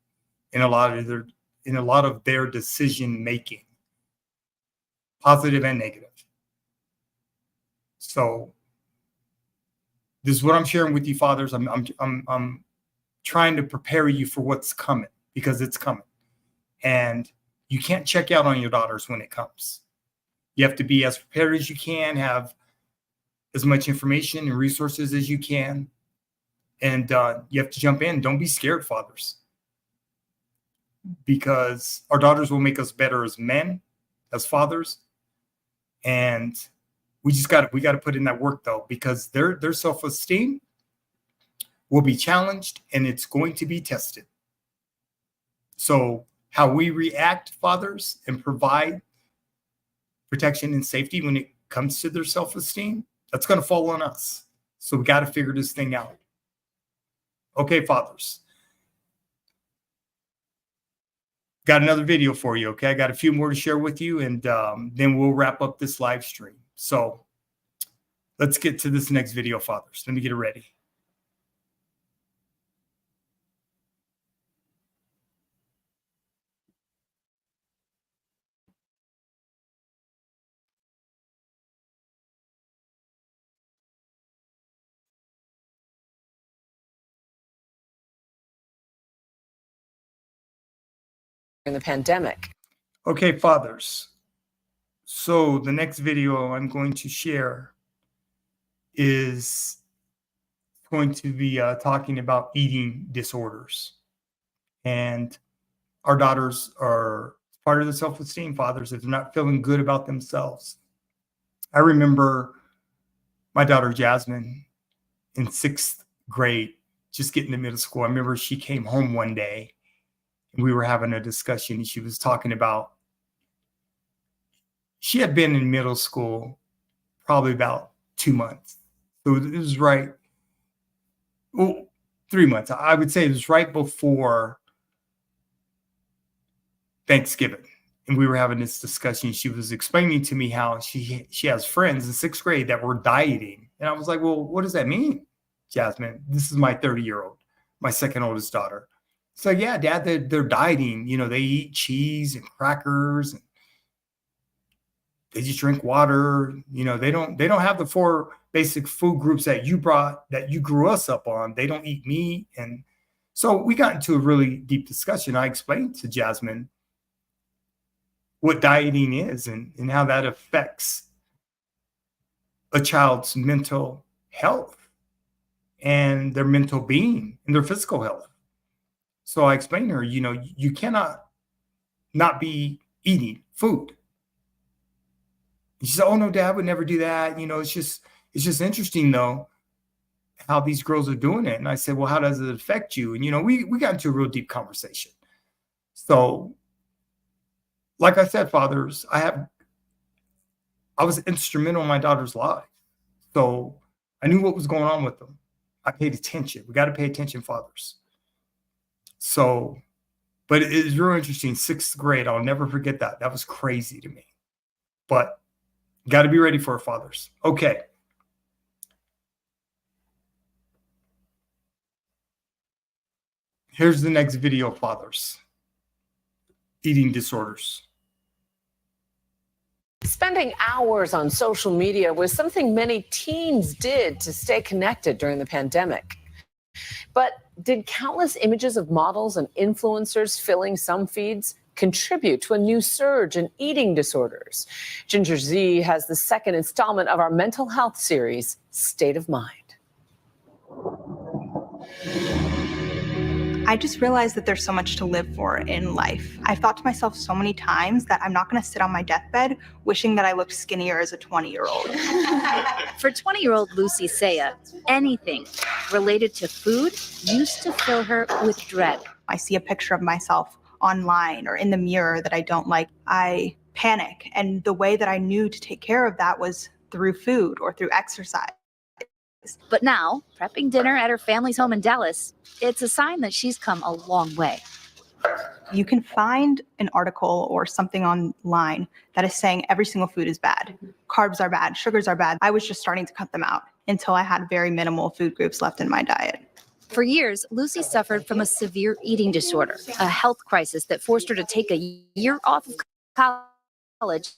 S1: in a lot of their decision making, positive and negative. So this is what I'm sharing with you, fathers. I'm trying to prepare you for what's coming, because it's coming. And you can't check out on your daughters when it comes. You have to be as prepared as you can, have as much information and resources as you can. And you have to jump in. Don't be scared, fathers. Because our daughters will make us better as men, as fathers. And we got to put in that work, though, because their self-esteem will be challenged and it's going to be tested. So how we react, fathers, and provide protection and safety when it comes to their self-esteem, that's going to fall on us. So we got to figure this thing out. Okay, fathers. Got another video for you, okay? I got a few more to share with you, and then we'll wrap up this live stream. So let's get to this next video, fathers. Let me get it ready.
S17: In the pandemic.
S1: Okay, fathers. So the next video I'm going to share is going to be talking about eating disorders. And our daughters are part of the self-esteem, fathers, if they're not feeling good about themselves. I remember my daughter Jasmine in 6th grade, just getting to middle school. I remember she came home one day and we were having a discussion, and she was talking about, she had been in middle school probably about 2 months. So it was right, well, 3 months. I would say it was right before Thanksgiving. And we were having this discussion. She was explaining to me how she has friends in 6th grade that were dieting. And I was like, well, what does that mean, Jasmine? This is my 30-year-old, my second oldest daughter. So yeah, Dad, they're dieting. They eat cheese and crackers, and they just drink water. They don't have the 4 basic food groups that you grew us up on. They don't eat meat. And so we got into a really deep discussion. I explained to Jasmine what dieting is and how that affects a child's mental health and their mental being and their physical health. So I explained to her, you cannot not be eating food. And she said, oh no, Dad, I would never do that. It's just interesting though, how these girls are doing it. And I said, well, how does it affect you? And we got into a real deep conversation. So like I said, fathers, I was instrumental in my daughter's life. So I knew what was going on with them. I paid attention. We got to pay attention, fathers. So, but it is real interesting. 6th grade, I'll never forget that. That was crazy to me. But got to be ready for it, fathers. Okay. Here's the next video, fathers. Eating disorders.
S17: Spending hours on social media was something many teens did to stay connected during the pandemic. But did countless images of models and influencers filling some feeds contribute to a new surge in eating disorders? Ginger Z has the second installment of our mental health series, State of Mind.
S18: I just realized that there's so much to live for in life. I've thought to myself so many times that I'm not going to sit on my deathbed wishing that I looked skinnier as a 20-year-old.
S19: For 20-year-old Lucy Saya, anything related to food used to fill her with dread.
S18: I see a picture of myself online or in the mirror that I don't like. I panic. And the way that I knew to take care of that was through food or through exercise.
S19: But now, prepping dinner at her family's home in Dallas, it's a sign that she's come a long way.
S18: You can find an article or something online that is saying every single food is bad. Carbs are bad, sugars are bad. I was just starting to cut them out until I had very minimal food groups left in my diet.
S19: For years, Lucy suffered from a severe eating disorder, a health crisis that forced her to take a year off of college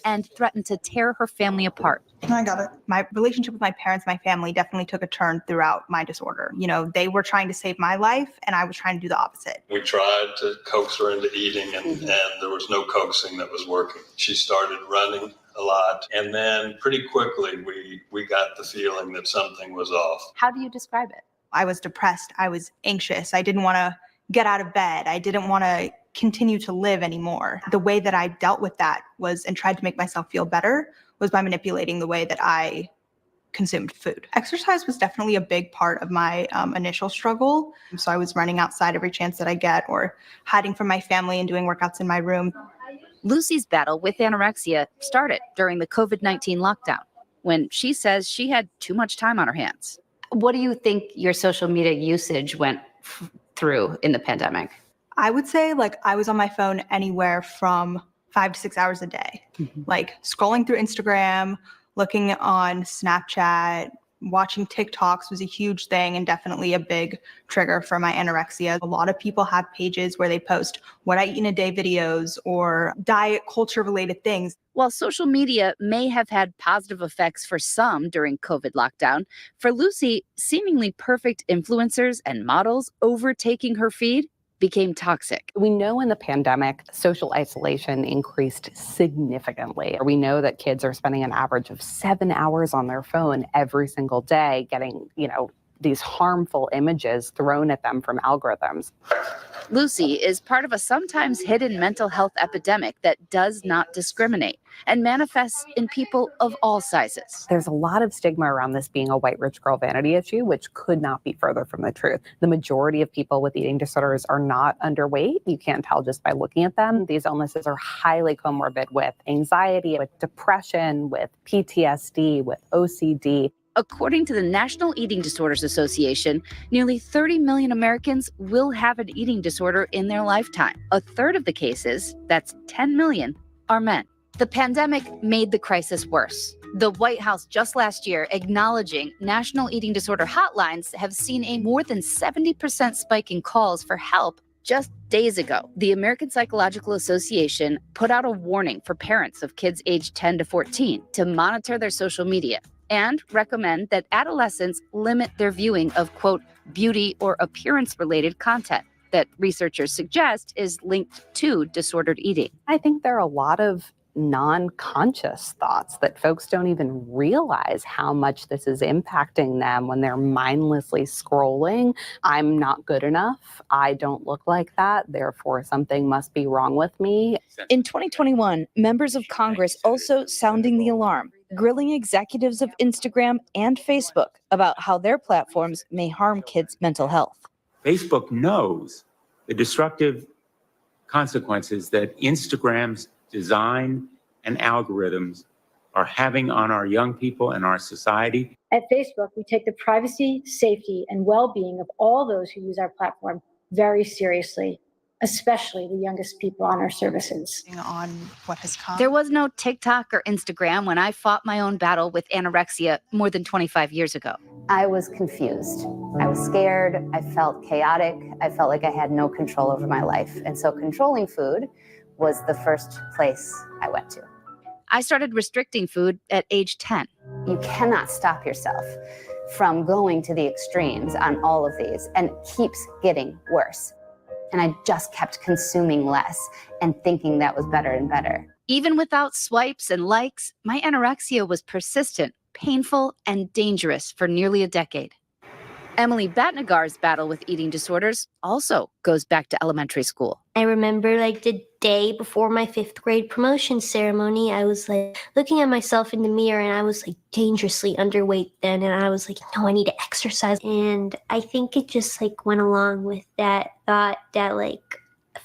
S19: and threatened to tear her family apart.
S18: I got it. My relationship with my parents, my family definitely took a turn throughout my disorder. You know, they were trying to save my life and I was trying to do the opposite.
S20: We tried to coax her into eating and there was no coaxing that was working. She started running a lot and then pretty quickly we got the feeling that something was off.
S19: How do you describe it?
S18: I was depressed. I was anxious. I didn't want to get out of bed. I didn't want to continue to live anymore. The way that I dealt with that was and tried to make myself feel better was by manipulating the way that I consumed food. Exercise was definitely a big part of my initial struggle. So I was running outside every chance that I get or hiding from my family and doing workouts in my room.
S19: Lucy's battle with anorexia started during the COVID-19 lockdown when she says she had too much time on her hands.
S21: What do you think your social media usage went through in the pandemic?
S18: I would say like I was on my phone anywhere from 5 to 6 hours a day, like scrolling through Instagram, looking on Snapchat, watching TikToks was a huge thing and definitely a big trigger for my anorexia. A lot of people have pages where they post what I eat in a day videos or diet culture related things.
S19: While social media may have had positive effects for some during COVID lockdown, for Lucy, seemingly perfect influencers and models overtaking her feed became toxic.
S22: We know in the pandemic, social isolation increased significantly. We know that kids are spending an average of 7 hours on their phone every single day, getting, these harmful images thrown at them from algorithms.
S19: Lucy is part of a sometimes hidden mental health epidemic that does not discriminate and manifests in people of all sizes.
S22: There's a lot of stigma around this being a white rich girl vanity issue, which could not be further from the truth. The majority of people with eating disorders are not underweight. You can't tell just by looking at them. These illnesses are highly comorbid with anxiety, with depression, with PTSD, with OCD.
S19: According to the National Eating Disorders Association, nearly 30 million Americans will have an eating disorder in their lifetime. A third of the cases, that's 10 million, are men. The pandemic made the crisis worse. The White House just last year acknowledging national eating disorder hotlines have seen a more than 70% spike in calls for help just days ago. The American Psychological Association put out a warning for parents of kids aged 10 to 14 to monitor their social media and recommend that adolescents limit their viewing of, quote, beauty or appearance-related content that researchers suggest is linked to disordered eating.
S22: I think there are a lot of non-conscious thoughts that folks don't even realize how much this is impacting them when they're mindlessly scrolling. I'm not good enough. I don't look like that. Therefore, something must be wrong with me.
S19: In 2021, members of Congress also sounding the alarm, grilling executives of Instagram and Facebook about how their platforms may harm kids' mental health.
S23: Facebook knows the destructive consequences that Instagram's design and algorithms are having on our young people and our society.
S2: At Facebook, we take the privacy, safety, and well-being of all those who use our platform very seriously, especially the youngest people on our services.
S4: On what has come.
S19: There was no TikTok or Instagram when I fought my own battle with anorexia more than 25 years ago.
S7: I was confused. I was scared. I felt chaotic. I felt like I had no control over my life. And so controlling food was the first place I went to.
S19: I started restricting food at age 10.
S7: You cannot stop yourself from going to the extremes on all of these, and it keeps getting worse. And I just kept consuming less and thinking that was better and better.
S19: Even without swipes and likes, my anorexia was persistent, painful, and dangerous for nearly a decade. Emily Batnagar's battle with eating disorders also goes back to elementary school.
S12: I remember the day before my 5th grade promotion ceremony, I was looking at myself in the mirror, and I was dangerously underweight then. And I was no, I need to exercise. And I think it just went along with that thought that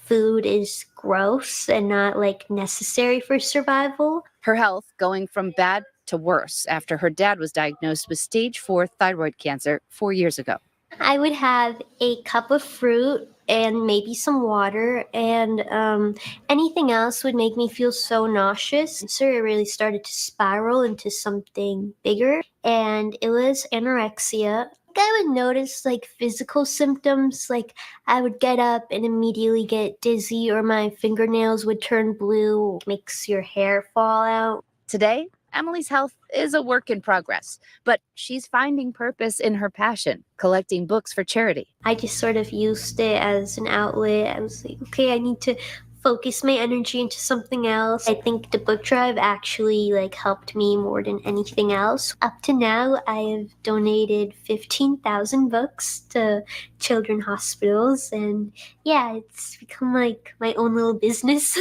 S12: food is gross and not necessary for survival.
S19: Her health going from bad to worse after her dad was diagnosed with stage 4 thyroid cancer 4 years ago.
S12: I would have a cup of fruit and maybe some water, and anything else would make me feel so nauseous. So it really started to spiral into something bigger, and it was anorexia. I would notice physical symptoms, I would get up and immediately get dizzy, or my fingernails would turn blue, makes your hair fall out.
S19: Today, Emily's health is a work in progress, but she's finding purpose in her passion, collecting books for charity.
S12: I just sort of used it as an outlet. I was okay, I need to focus my energy into something else. I think the book drive actually helped me more than anything else. Up to now, I have donated 15,000 books to children's hospitals, and yeah, it's become my own little business,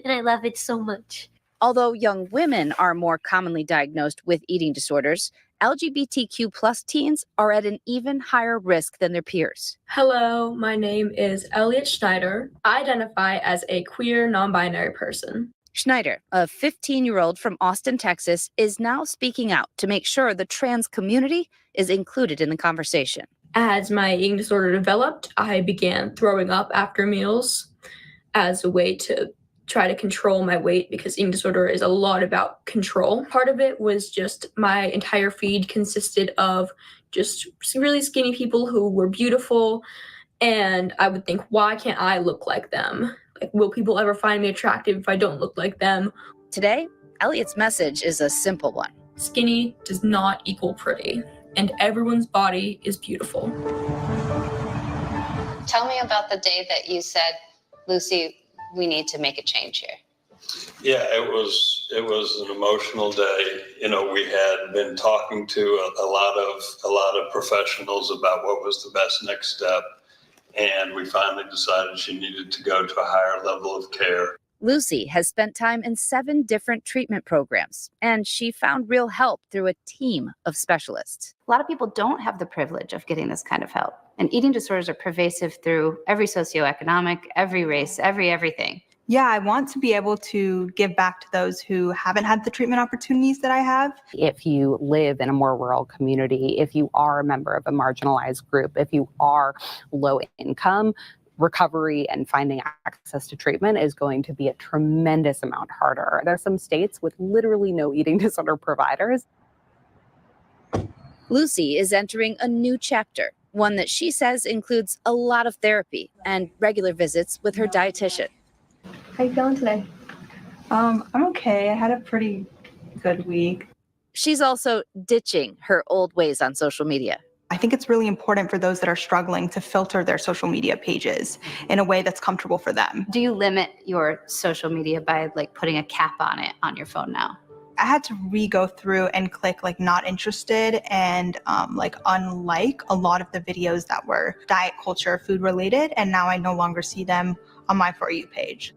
S12: and I love it so much.
S19: Although young women are more commonly diagnosed with eating disorders, LGBTQ plus teens are at an even higher risk than their peers.
S24: Hello, my name is Elliot Schneider. I identify as a queer non-binary person.
S19: Schneider, a 15-year-old from Austin, Texas, is now speaking out to make sure the trans community is included in the conversation.
S24: As my eating disorder developed, I began throwing up after meals as a way to try to control my weight, because eating disorder is a lot about control. Part of it was just my entire feed consisted of just really skinny people who were beautiful, and I would think, why can't I look like them? Will people ever find me attractive if I don't look like them?
S19: Today, Elliot's message is a simple one.
S24: Skinny does not equal pretty, and everyone's body is beautiful.
S21: Tell me about the day that you said, Lucy, we need to make a change here.
S20: Yeah, it was an emotional day. We had been talking to a lot of professionals about what was the best next step, and we finally decided she needed to go to a higher level of care.
S19: Lucy has spent time in 7 different treatment programs, and she found real help through a team of specialists.
S21: A lot of people don't have the privilege of getting this kind of help. And eating disorders are pervasive through every socioeconomic, every race, everything.
S18: Yeah, I want to be able to give back to those who haven't had the treatment opportunities that I have.
S22: If you live in a more rural community, if you are a member of a marginalized group, if you are low income, recovery and finding access to treatment is going to be a tremendous amount harder. There are some states with literally no eating disorder providers.
S19: Lucy is entering a new chapter, one that she says includes a lot of therapy and regular visits with her dietitian.
S25: How you feeling today? I'm okay. I had a pretty good week.
S19: She's also ditching her old ways on social media.
S18: I think it's really important for those that are struggling to filter their social media pages in a way that's comfortable for them.
S21: Do you limit your social media by putting a cap on it on your phone now?
S18: I had to re-go through and click not interested and unlike a lot of the videos that were diet culture, food related, and now I no longer see them on my For You page.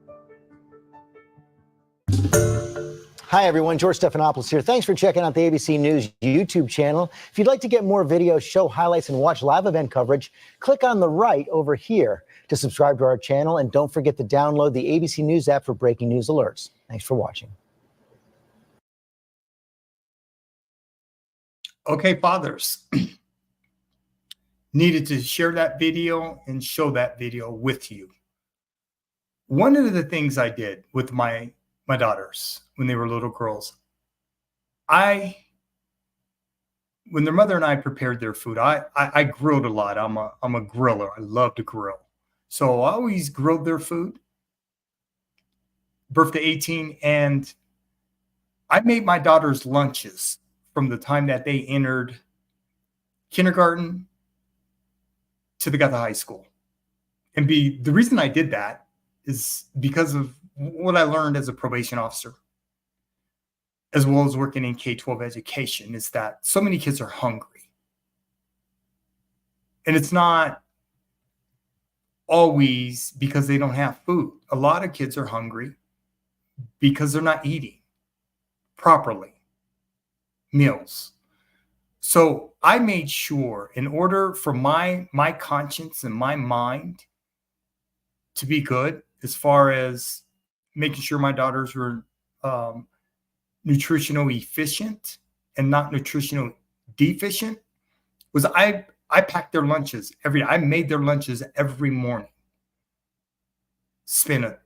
S26: Hi, everyone. George Stephanopoulos here. Thanks for checking out the ABC News YouTube channel. If you'd like to get more videos, show highlights, and watch live event coverage, click on the right over here to subscribe to our channel. And don't forget to download the ABC News app for breaking news alerts. Thanks for watching.
S1: Okay, fathers, needed to share that video and show that video with you. One of the things I did with my daughters when they were little girls, when their mother and I prepared their food, I grilled a lot. I'm a griller. I love to grill. So I always grilled their food. Birthday 18, and I made my daughters lunches from the time that they entered kindergarten to they got to high school. And the reason I did that is because of what I learned as a probation officer, as well as working in K-12 education, is that so many kids are hungry. And it's not always because they don't have food. A lot of kids are hungry because they're not eating properly meals. So I made sure, in order for my conscience and my mind to be good, as far as making sure my daughters were nutritional efficient and not nutritional deficient, was I packed their lunches I made their lunches every morning. Spent a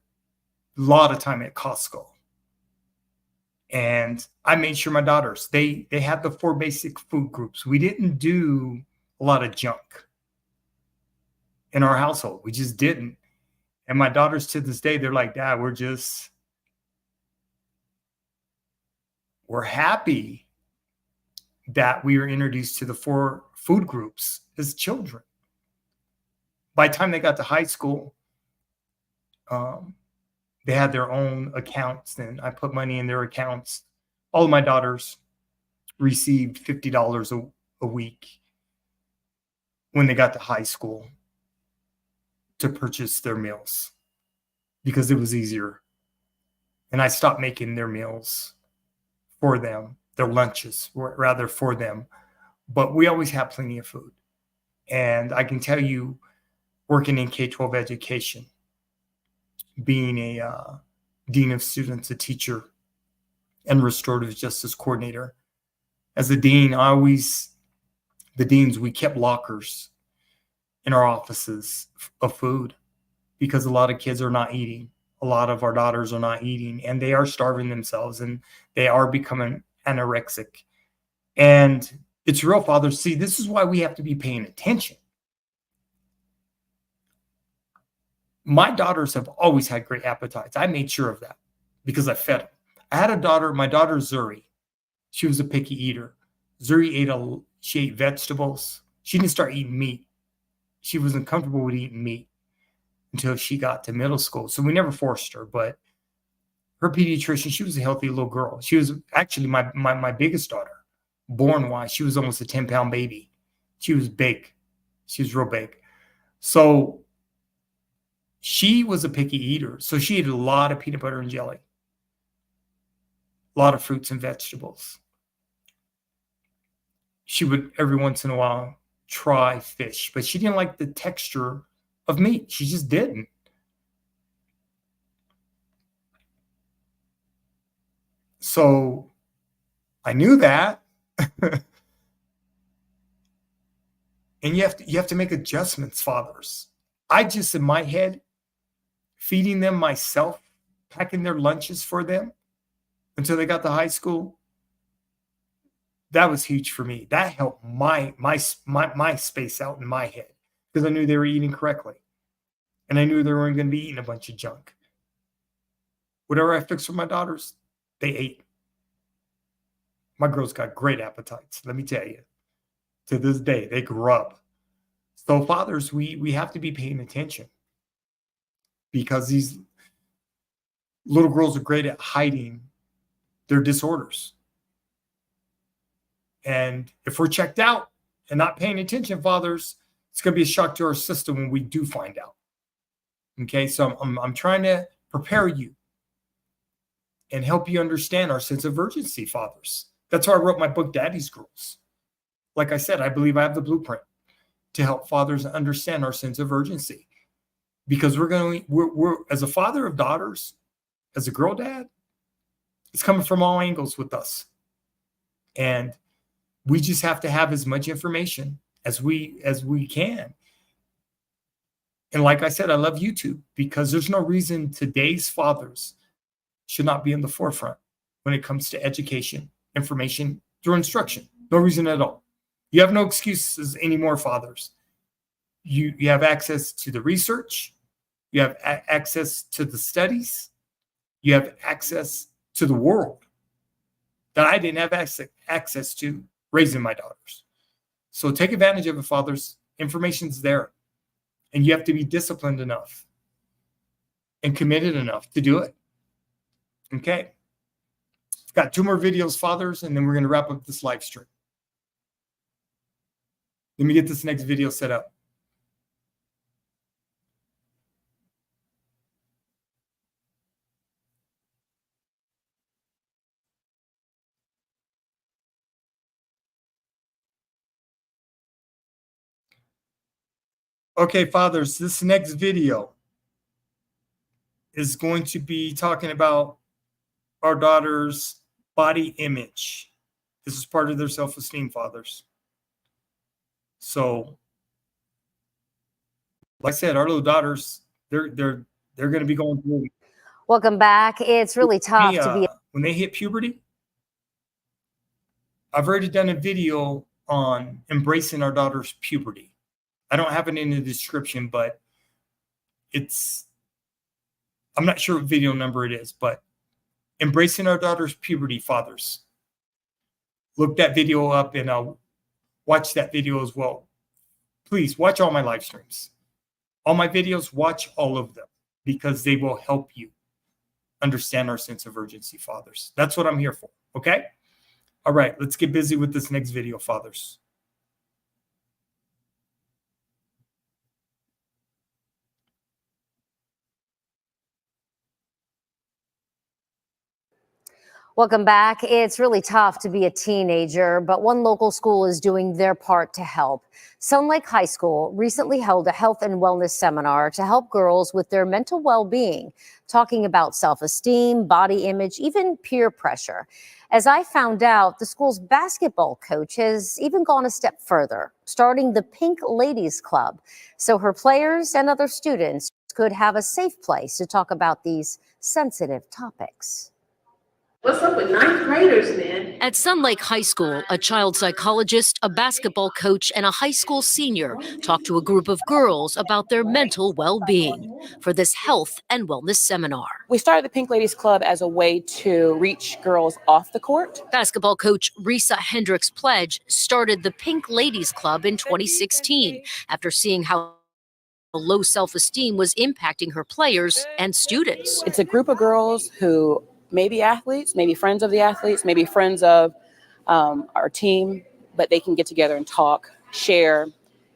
S1: lot of time at Costco. And I made sure my daughters, they had the 4 basic food groups. We didn't do a lot of junk in our household. We just didn't. And my daughters to this day, they're like, Dad, we're happy that we were introduced to the 4 food groups as children. By the time they got to high school, they had their own accounts, and I put money in their accounts. All of my daughters received $50 a week when they got to high school to purchase their meals because it was easier. And I stopped making their meals for them, their lunches rather, for them. But we always have plenty of food. And I can tell you, working in K-12 education, being a dean of students, a teacher, and restorative justice coordinator. As a dean, the deans, we kept lockers in our offices of food because a lot of kids are not eating. A lot of our daughters are not eating, and they are starving themselves, and they are becoming anorexic. And it's real, fathers. See, this is why we have to be paying attention. My daughters have always had great appetites. I made sure of that because I fed them. I had a daughter, my daughter Zuri. She was a picky eater. Zuri she ate vegetables. She didn't start eating meat. She wasn't comfortable with eating meat until she got to middle school. So we never forced her, but her pediatrician, she was a healthy little girl. She was actually my biggest daughter. Born-wise, she was almost a 10-pound baby. She was big. She was real big. So she was a picky eater. So she ate a lot of peanut butter and jelly, a lot of fruits and vegetables. She would every once in a while try fish, but she didn't like the texture of meat. She just didn't. So I knew that. And you have to make adjustments, fathers. I just, in my head, feeding them myself, packing their lunches for them until they got to high school, that was huge for me. That helped my space out in my head because I knew they were eating correctly. And I knew they weren't going to be eating a bunch of junk. Whatever I fixed for my daughters, they ate. My girls got great appetites, let me tell you. To this day, they grub. So fathers, we have to be paying attention because these little girls are great at hiding their disorders. And if we're checked out and not paying attention, fathers, it's going to be a shock to our system when we do find out. Okay, so I'm trying to prepare you and help you understand our sense of urgency, fathers. That's why I wrote my book, Daddy's Girls. Like I said, I believe I have the blueprint to help fathers understand our sense of urgency. Because we're as a father of daughters, as a girl dad, it's coming from all angles with us. And We just have to have as much information as we can. And like I said, I love YouTube because there's no reason today's fathers should not be in the forefront when it comes to education, information, through instruction. No reason at all. You have no excuses anymore, fathers. You have access to the research. You have access to the studies. You have access to the world that I didn't have access to raising my daughters. So take advantage of it, fathers. Information's there. And you have to be disciplined enough and committed enough to do it. Okay. I've got 2 more videos, fathers, and then we're going to wrap up this live stream. Let me get this next video set up. Okay, fathers, this next video is going to be talking about our daughter's body image. This is part of their self-esteem, fathers. So, like I said, our little daughters, they're going to be going through.
S4: Welcome back. It's really tough to be.
S1: When they hit puberty, I've already done a video on embracing our daughter's puberty. I don't have it in the description, but I'm not sure what video number it is, but embracing our daughter's puberty, fathers. Look that video up and I'll watch that video as well. Please watch all my live streams. All my videos, watch all of them because they will help you understand our sense of urgency, fathers. That's what I'm here for, okay? All right, let's get busy with this next video, fathers.
S4: Welcome back. It's really tough to be a teenager, but one local school is doing their part to help. Sun Lake High School recently held a health and wellness seminar to help girls with their mental well-being, talking about self-esteem, body image, even peer pressure. As I found out, the school's basketball coach has even gone a step further, starting the Pink Ladies Club, so her players and other students could have a safe place to talk about these sensitive topics.
S5: What's up with 9th graders, man?
S8: At Sun Lake High School, a child psychologist, a basketball coach, and a high school senior talked to a group of girls about their mental well-being for this health and wellness seminar.
S9: We started the Pink Ladies Club as a way to reach girls off the court.
S8: Basketball coach Risa Hendricks Pledge started the Pink Ladies Club in 2016 after seeing how low self-esteem was impacting her players and students.
S9: It's a group of girls who maybe athletes, maybe friends of the athletes, maybe friends of our team, but they can get together and talk, share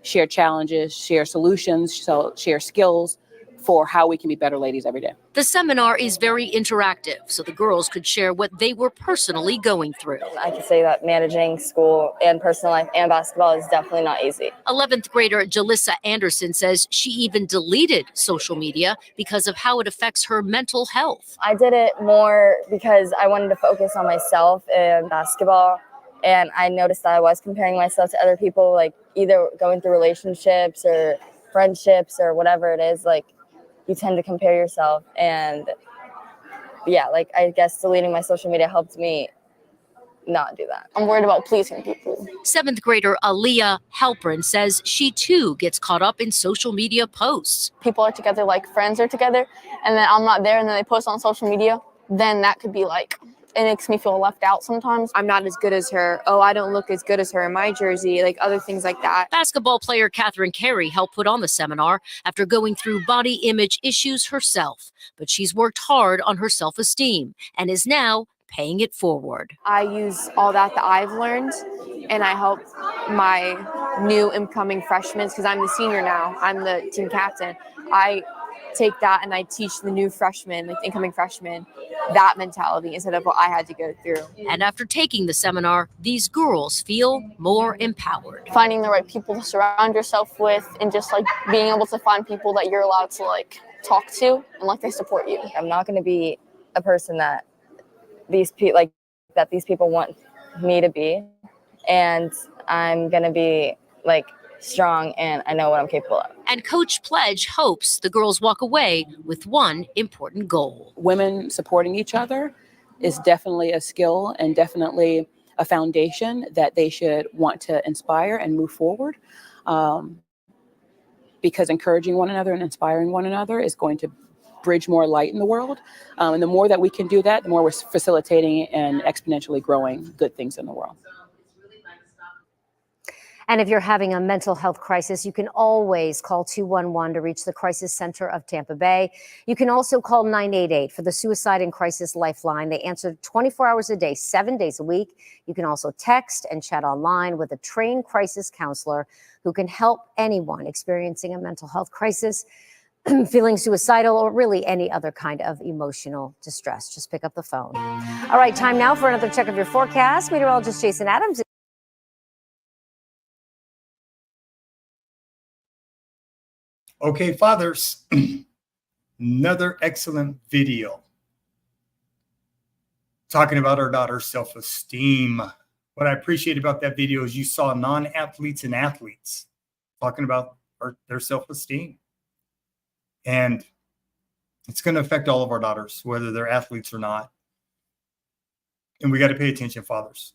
S9: challenges, share solutions, share skills for how we can be better ladies every day.
S8: The seminar is very interactive, so the girls could share what they were personally going through.
S14: I can say that managing school and personal life and basketball is definitely not easy.
S8: 11th grader Jalissa Anderson says she even deleted social media because of how it affects her mental health.
S14: I did it more because I wanted to focus on myself and basketball. And I noticed that I was comparing myself to other people, like either going through relationships or friendships or whatever it is, like you tend to compare yourself. And yeah, like I guess deleting my social media helped me not do that. I'm worried about pleasing people.
S8: 7th grader Aaliyah Halprin says she too gets caught up in social media posts.
S15: People are together, like friends are together, and then I'm not there, and then they post on social media, then that could be like, it makes me feel left out sometimes.
S10: I'm not as good as her. Oh, I don't look as good as her in my jersey, like other things like that.
S8: Basketball player Catherine Carey helped put on the seminar after going through body image issues herself. But she's worked hard on her self-esteem and is now paying it forward.
S10: I use all that I've learned, and I help my new incoming freshmen, because I'm the senior now. I'm the team captain. I take that and I teach the new freshmen, like incoming freshmen, that mentality instead of what I had to go through.
S8: And after taking the seminar, these girls feel more empowered.
S15: Finding the right people to surround yourself with, and just like being able to find people that you're allowed to like talk to and like they support you.
S14: I'm not going to be a person that these people want me to be. and I'm going to be like strong, and I know what I'm capable of.
S8: And Coach Pledge hopes the girls walk away with one important goal.
S9: Women supporting each other is definitely a skill and definitely a foundation that they should want to inspire and move forward. Because encouraging one another and inspiring one another is going to bridge more light in the world. And the more that we can do that, the more we're facilitating and exponentially growing good things in the world.
S4: And if you're having a mental health crisis, you can always call 211 to reach the Crisis Center of Tampa Bay. You can also call 988 for the Suicide and Crisis Lifeline. They answer 24 hours a day, 7 days a week. You can also text and chat online with a trained crisis counselor who can help anyone experiencing a mental health crisis, feeling suicidal, or really any other kind of emotional distress. Just pick up the phone. All right, time now for another check of your forecast. Meteorologist Jason Adams.
S1: Okay, fathers, another excellent video talking about our daughter's self-esteem. What I appreciate about that video is you saw non-athletes and athletes talking about their self-esteem. And it's going to affect all of our daughters, whether they're athletes or not. And we got to pay attention, fathers.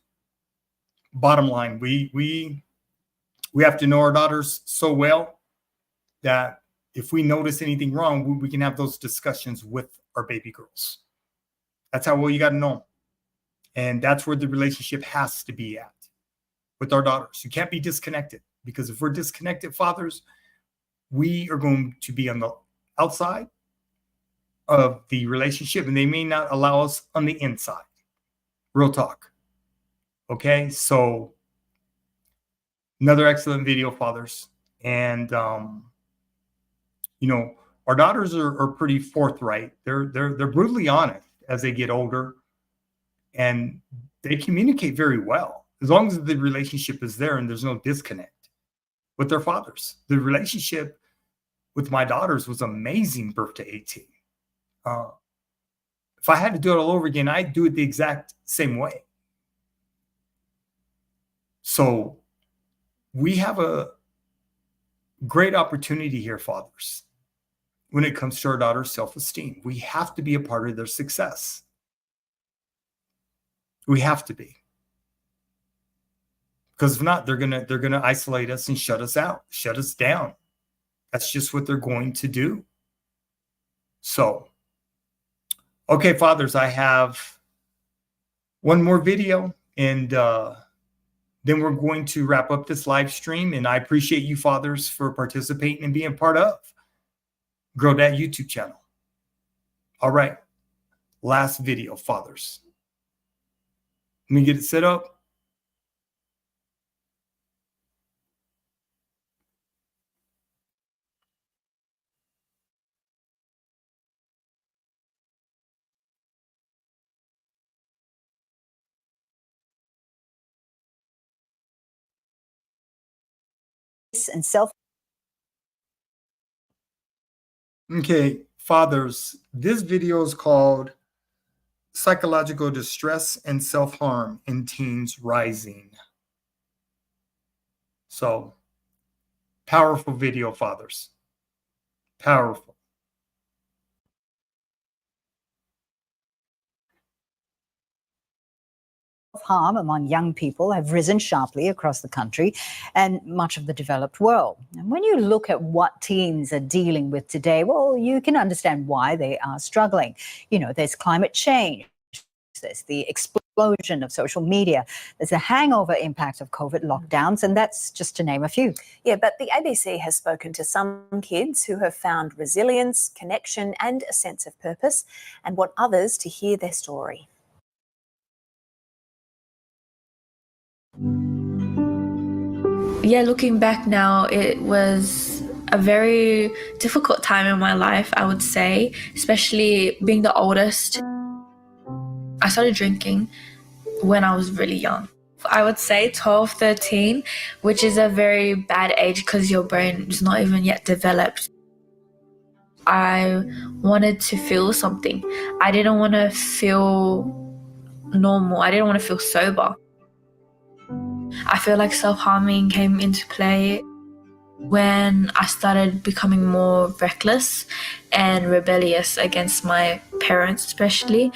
S1: Bottom line, we have to know our daughters so well that if we notice anything wrong, we can have those discussions with our baby girls. That's how well you got to know them. And that's where the relationship has to be at with our daughters. You can't be disconnected, because if we're disconnected, fathers, we are going to be on the outside of the relationship, and they may not allow us on the inside. Real talk. Okay, so another excellent video, fathers. And you know, our daughters are pretty forthright. They're brutally honest as they get older, and they communicate very well as long as the relationship is there and there's no disconnect with their fathers. The relationship with my daughters was amazing birth to 18. If I had to do it all over again, I'd do it the exact same way. So we have a great opportunity here, fathers, when it comes to our daughter's self-esteem. We have to be a part of their success. We have to be. Because if not, they're gonna isolate us and shut us out, shut us down. That's just what they're going to do. So, okay, fathers, I have one more video, and then we're going to wrap up this live stream. And I appreciate you, fathers, for participating and being part of Grow That YouTube channel. All right, last video, fathers. Let me get it set up.
S3: And self.
S1: Okay, fathers, this video is called Psychological Distress and Self-Harm in Teens Rising. So, powerful video, fathers. Powerful.
S3: Harm among young people have risen sharply across the country and much of the developed world. And when you look at what teens are dealing with today, well, you can understand why they are struggling. You know, there's climate change, there's the explosion of social media, there's the hangover impact of COVID lockdowns, and that's just to name a few.
S6: Yeah, but the ABC has spoken to some kids who have found resilience, connection, and a sense of purpose, and want others to hear their story.
S24: Yeah, looking back now, it was a very difficult time in my life, I would say, especially being the oldest. I started drinking when I was really young. I would say 12, 13, which is a very bad age because your brain is not even yet developed. I wanted to feel something. I didn't want to feel normal. I didn't want to feel sober. I feel like self-harming came into play when I started becoming more reckless and rebellious against my parents, especially.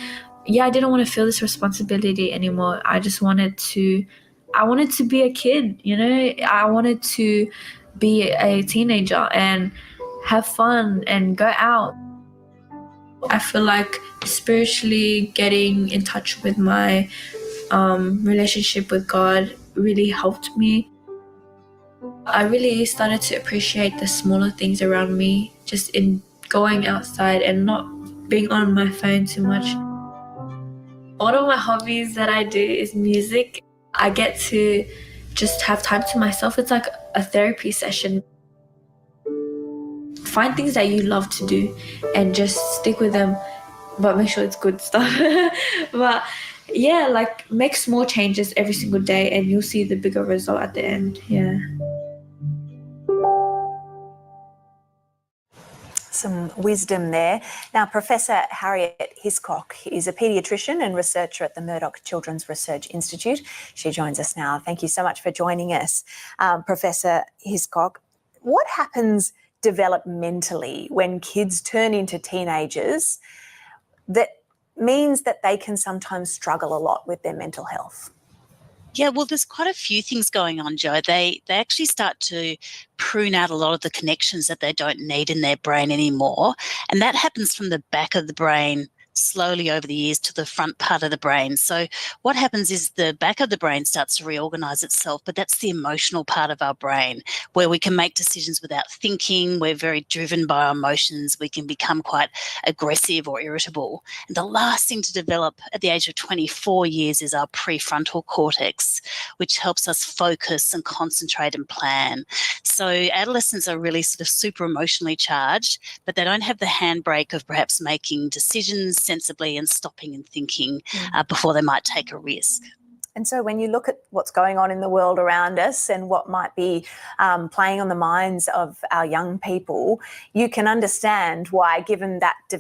S24: Yeah, I didn't want to feel this responsibility anymore. I wanted to be a kid, you know? I wanted to be a teenager and have fun and go out. I feel like spiritually getting in touch with my relationship with God really helped me. I really started to appreciate the smaller things around me, just in going outside and not being on my phone too much. One of my hobbies that I do is music. I get to just have time to myself. It's like a therapy session. Find things that you love to do and just stick with them, but make sure it's good stuff. But yeah, like make small changes every single day and you'll see the bigger result at the end. Yeah.
S6: Some wisdom there. Now, Professor Harriet Hiscock is a paediatrician and researcher at the Murdoch Children's Research Institute. She joins us now. Thank you so much for joining us. Professor Hiscock, what happens developmentally when kids turn into teenagers that means that they can sometimes struggle a lot with their mental health?
S2: Yeah, well, there's quite a few things going on, Jo. They actually start to prune out a lot of the connections that they don't need in their brain anymore. And that happens from the back of the brain slowly over the years to the front part of the brain. So what happens is the back of the brain starts to reorganize itself, but that's the emotional part of our brain where we can make decisions without thinking. We're very driven by our emotions. We can become quite aggressive or irritable. And the last thing to develop at the age of 24 years is our prefrontal cortex, which helps us focus and concentrate and plan. So adolescents are really sort of super emotionally charged, but they don't have the handbrake of perhaps making decisions sensibly and stopping and thinking before they might take a risk.
S6: And so when you look at what's going on in the world around us and what might be playing on the minds of our young people, you can understand why, given that the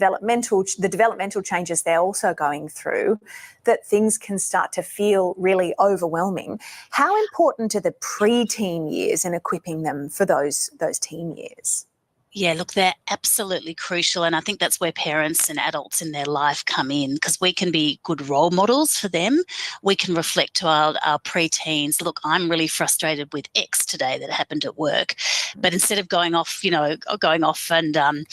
S6: developmental changes they're also going through, that things can start to feel really overwhelming. How important are the pre-teen years in equipping them for those teen years?
S2: Yeah, look, they're absolutely crucial. And I think that's where parents and adults in their life come in, because we can be good role models for them. We can reflect to our preteens, look, I'm really frustrated with X today that happened at work. But instead of going off and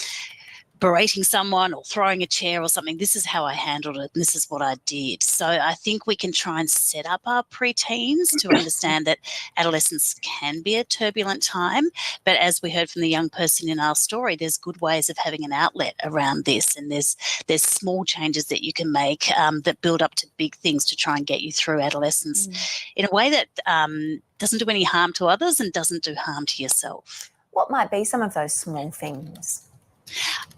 S2: berating someone or throwing a chair or something, this is how I handled it and this is what I did. So I think we can try and set up our preteens to understand that adolescence can be a turbulent time, but as we heard from the young person in our story, there's good ways of having an outlet around this, and there's small changes that you can make that build up to big things to try and get you through adolescence in a way that doesn't do any harm to others and doesn't do harm to yourself.
S6: What might be some of those small things?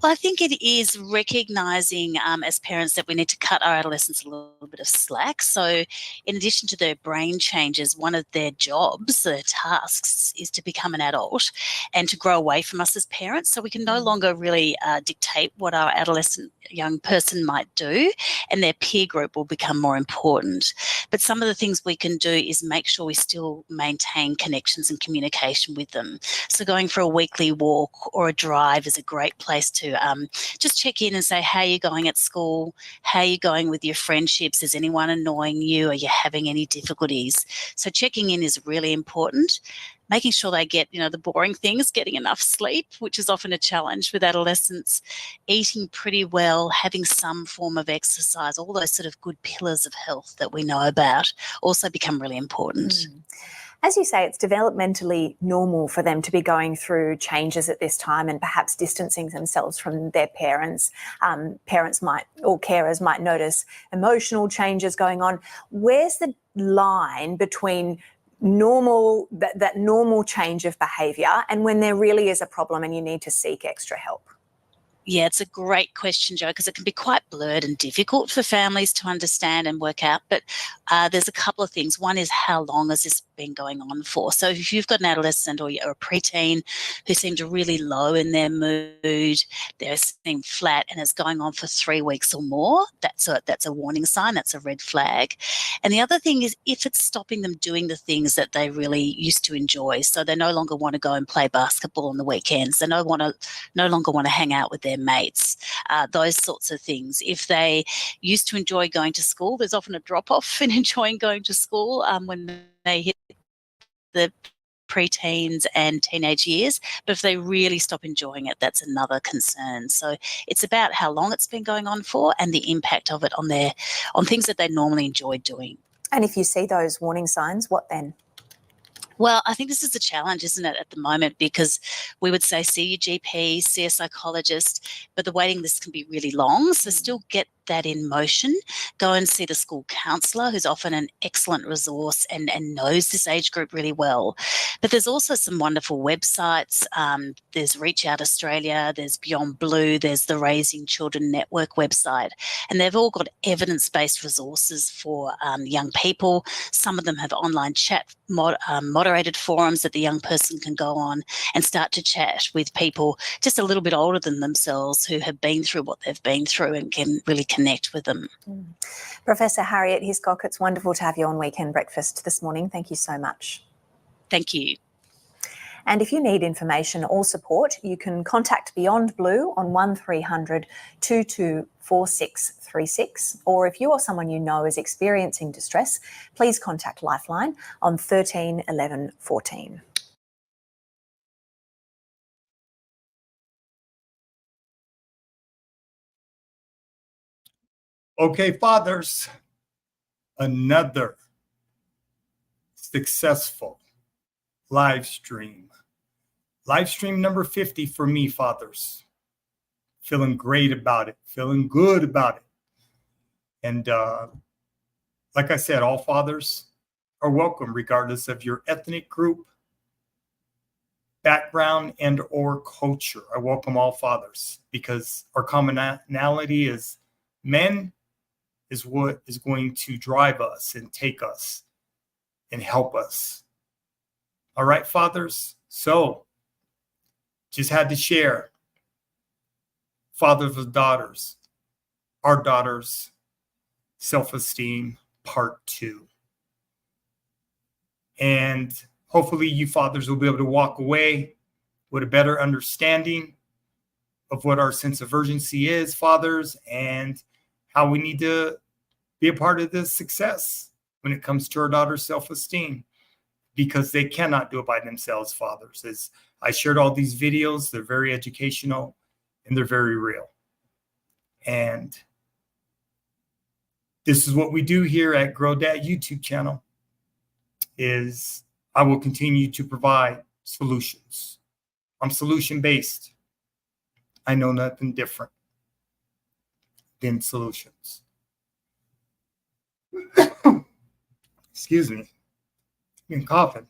S2: Well, I think it is recognising as parents that we need to cut our adolescents a little bit of slack. So in addition to their brain changes, one of their jobs, their tasks, is to become an adult and to grow away from us as parents. So we can no longer really dictate what our adolescent young person might do, and their peer group will become more important. But some of the things we can do is make sure we still maintain connections and communication with them. So going for a weekly walk or a drive is a great place to just check in and say, how are you going at school? How are you going with your friendships? Is anyone annoying you? Are you having any difficulties? So checking in is really important. Making sure they get, the boring things, getting enough sleep, which is often a challenge with adolescents, eating pretty well, having some form of exercise, all those sort of good pillars of health that we know about also become really important.
S6: As you say, it's developmentally normal for them to be going through changes at this time and perhaps distancing themselves from their parents. Parents or carers might notice emotional changes going on. Where's the line between that normal change of behaviour and when there really is a problem and you need to seek extra help?
S2: Yeah, it's a great question, Joe, because it can be quite blurred and difficult for families to understand and work out. But there's a couple of things. One is, how long has this been going on for? So if you've got an adolescent or a preteen who seems really low in their mood, they're seeming flat, and it's going on for 3 weeks or more, that's a warning sign. That's a red flag. And the other thing is, if it's stopping them doing the things that they really used to enjoy, so they no longer want to go and play basketball on the weekends, they no longer want to hang out with their mates, those sorts of things. If they used to enjoy going to school, there's often a drop-off in enjoying going to school when they hit the preteens and teenage years. But if they really stop enjoying it, that's another concern. So it's about how long it's been going on for and the impact of it on things that they normally enjoy doing.
S6: And if you see those warning signs, what then?
S2: Well, I think this is a challenge, isn't it, at the moment, because we would say see your GP, see a psychologist, but the waiting list can be really long. So still get that in motion. Go and see the school counsellor, who's often an excellent resource and knows this age group really well. But there's also some wonderful websites. There's Reach Out Australia, there's Beyond Blue, there's the Raising Children Network website, and they've all got evidence-based resources for young people. Some of them have online chat moderated forums that the young person can go on and start to chat with people just a little bit older than themselves who have been through what they've been through and can really connect with them.
S6: Professor Harriet Hiscock, it's wonderful to have you on Weekend Breakfast this morning. Thank you so much.
S2: Thank you.
S6: And if you need information or support, you can contact Beyond Blue on 1300 224636. Or if you or someone you know is experiencing distress, please contact Lifeline on 13 11 14.
S1: Okay, fathers, another successful live stream. Live stream number 50 for me, fathers. Feeling great about it, feeling good about it. And like I said, all fathers are welcome, regardless of your ethnic group, background, and or culture. I welcome all fathers because our commonality is men is what is going to drive us and take us and help us. All right, fathers? So just had to share Fathers of Daughters, Our Daughters Self-esteem Part 2. And hopefully you fathers will be able to walk away with a better understanding of what our sense of urgency is, fathers, and how we need to be a part of this success when it comes to our daughters' self-esteem, because they cannot do it by themselves, fathers. As I shared all these videos, they're very educational and they're very real. And this is what we do here at Grow Dad YouTube channel, is I will continue to provide solutions. I'm solution-based. I know nothing different than solutions. Excuse me. I'm coughing.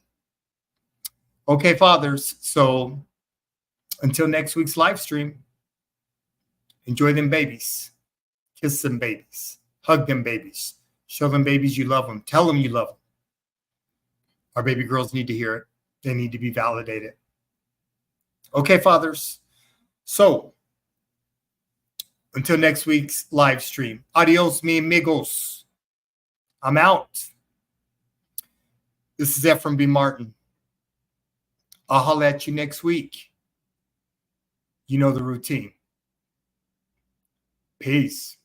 S1: Okay, fathers. So until next week's live stream, enjoy them babies. Kiss them babies. Hug them babies. Show them babies you love them. Tell them you love them. Our baby girls need to hear it. They need to be validated. Okay, fathers. So until next week's live stream, adios, mi amigos. I'm out. This is Ephraim B. Martin. I'll holler at you next week. You know the routine. Peace.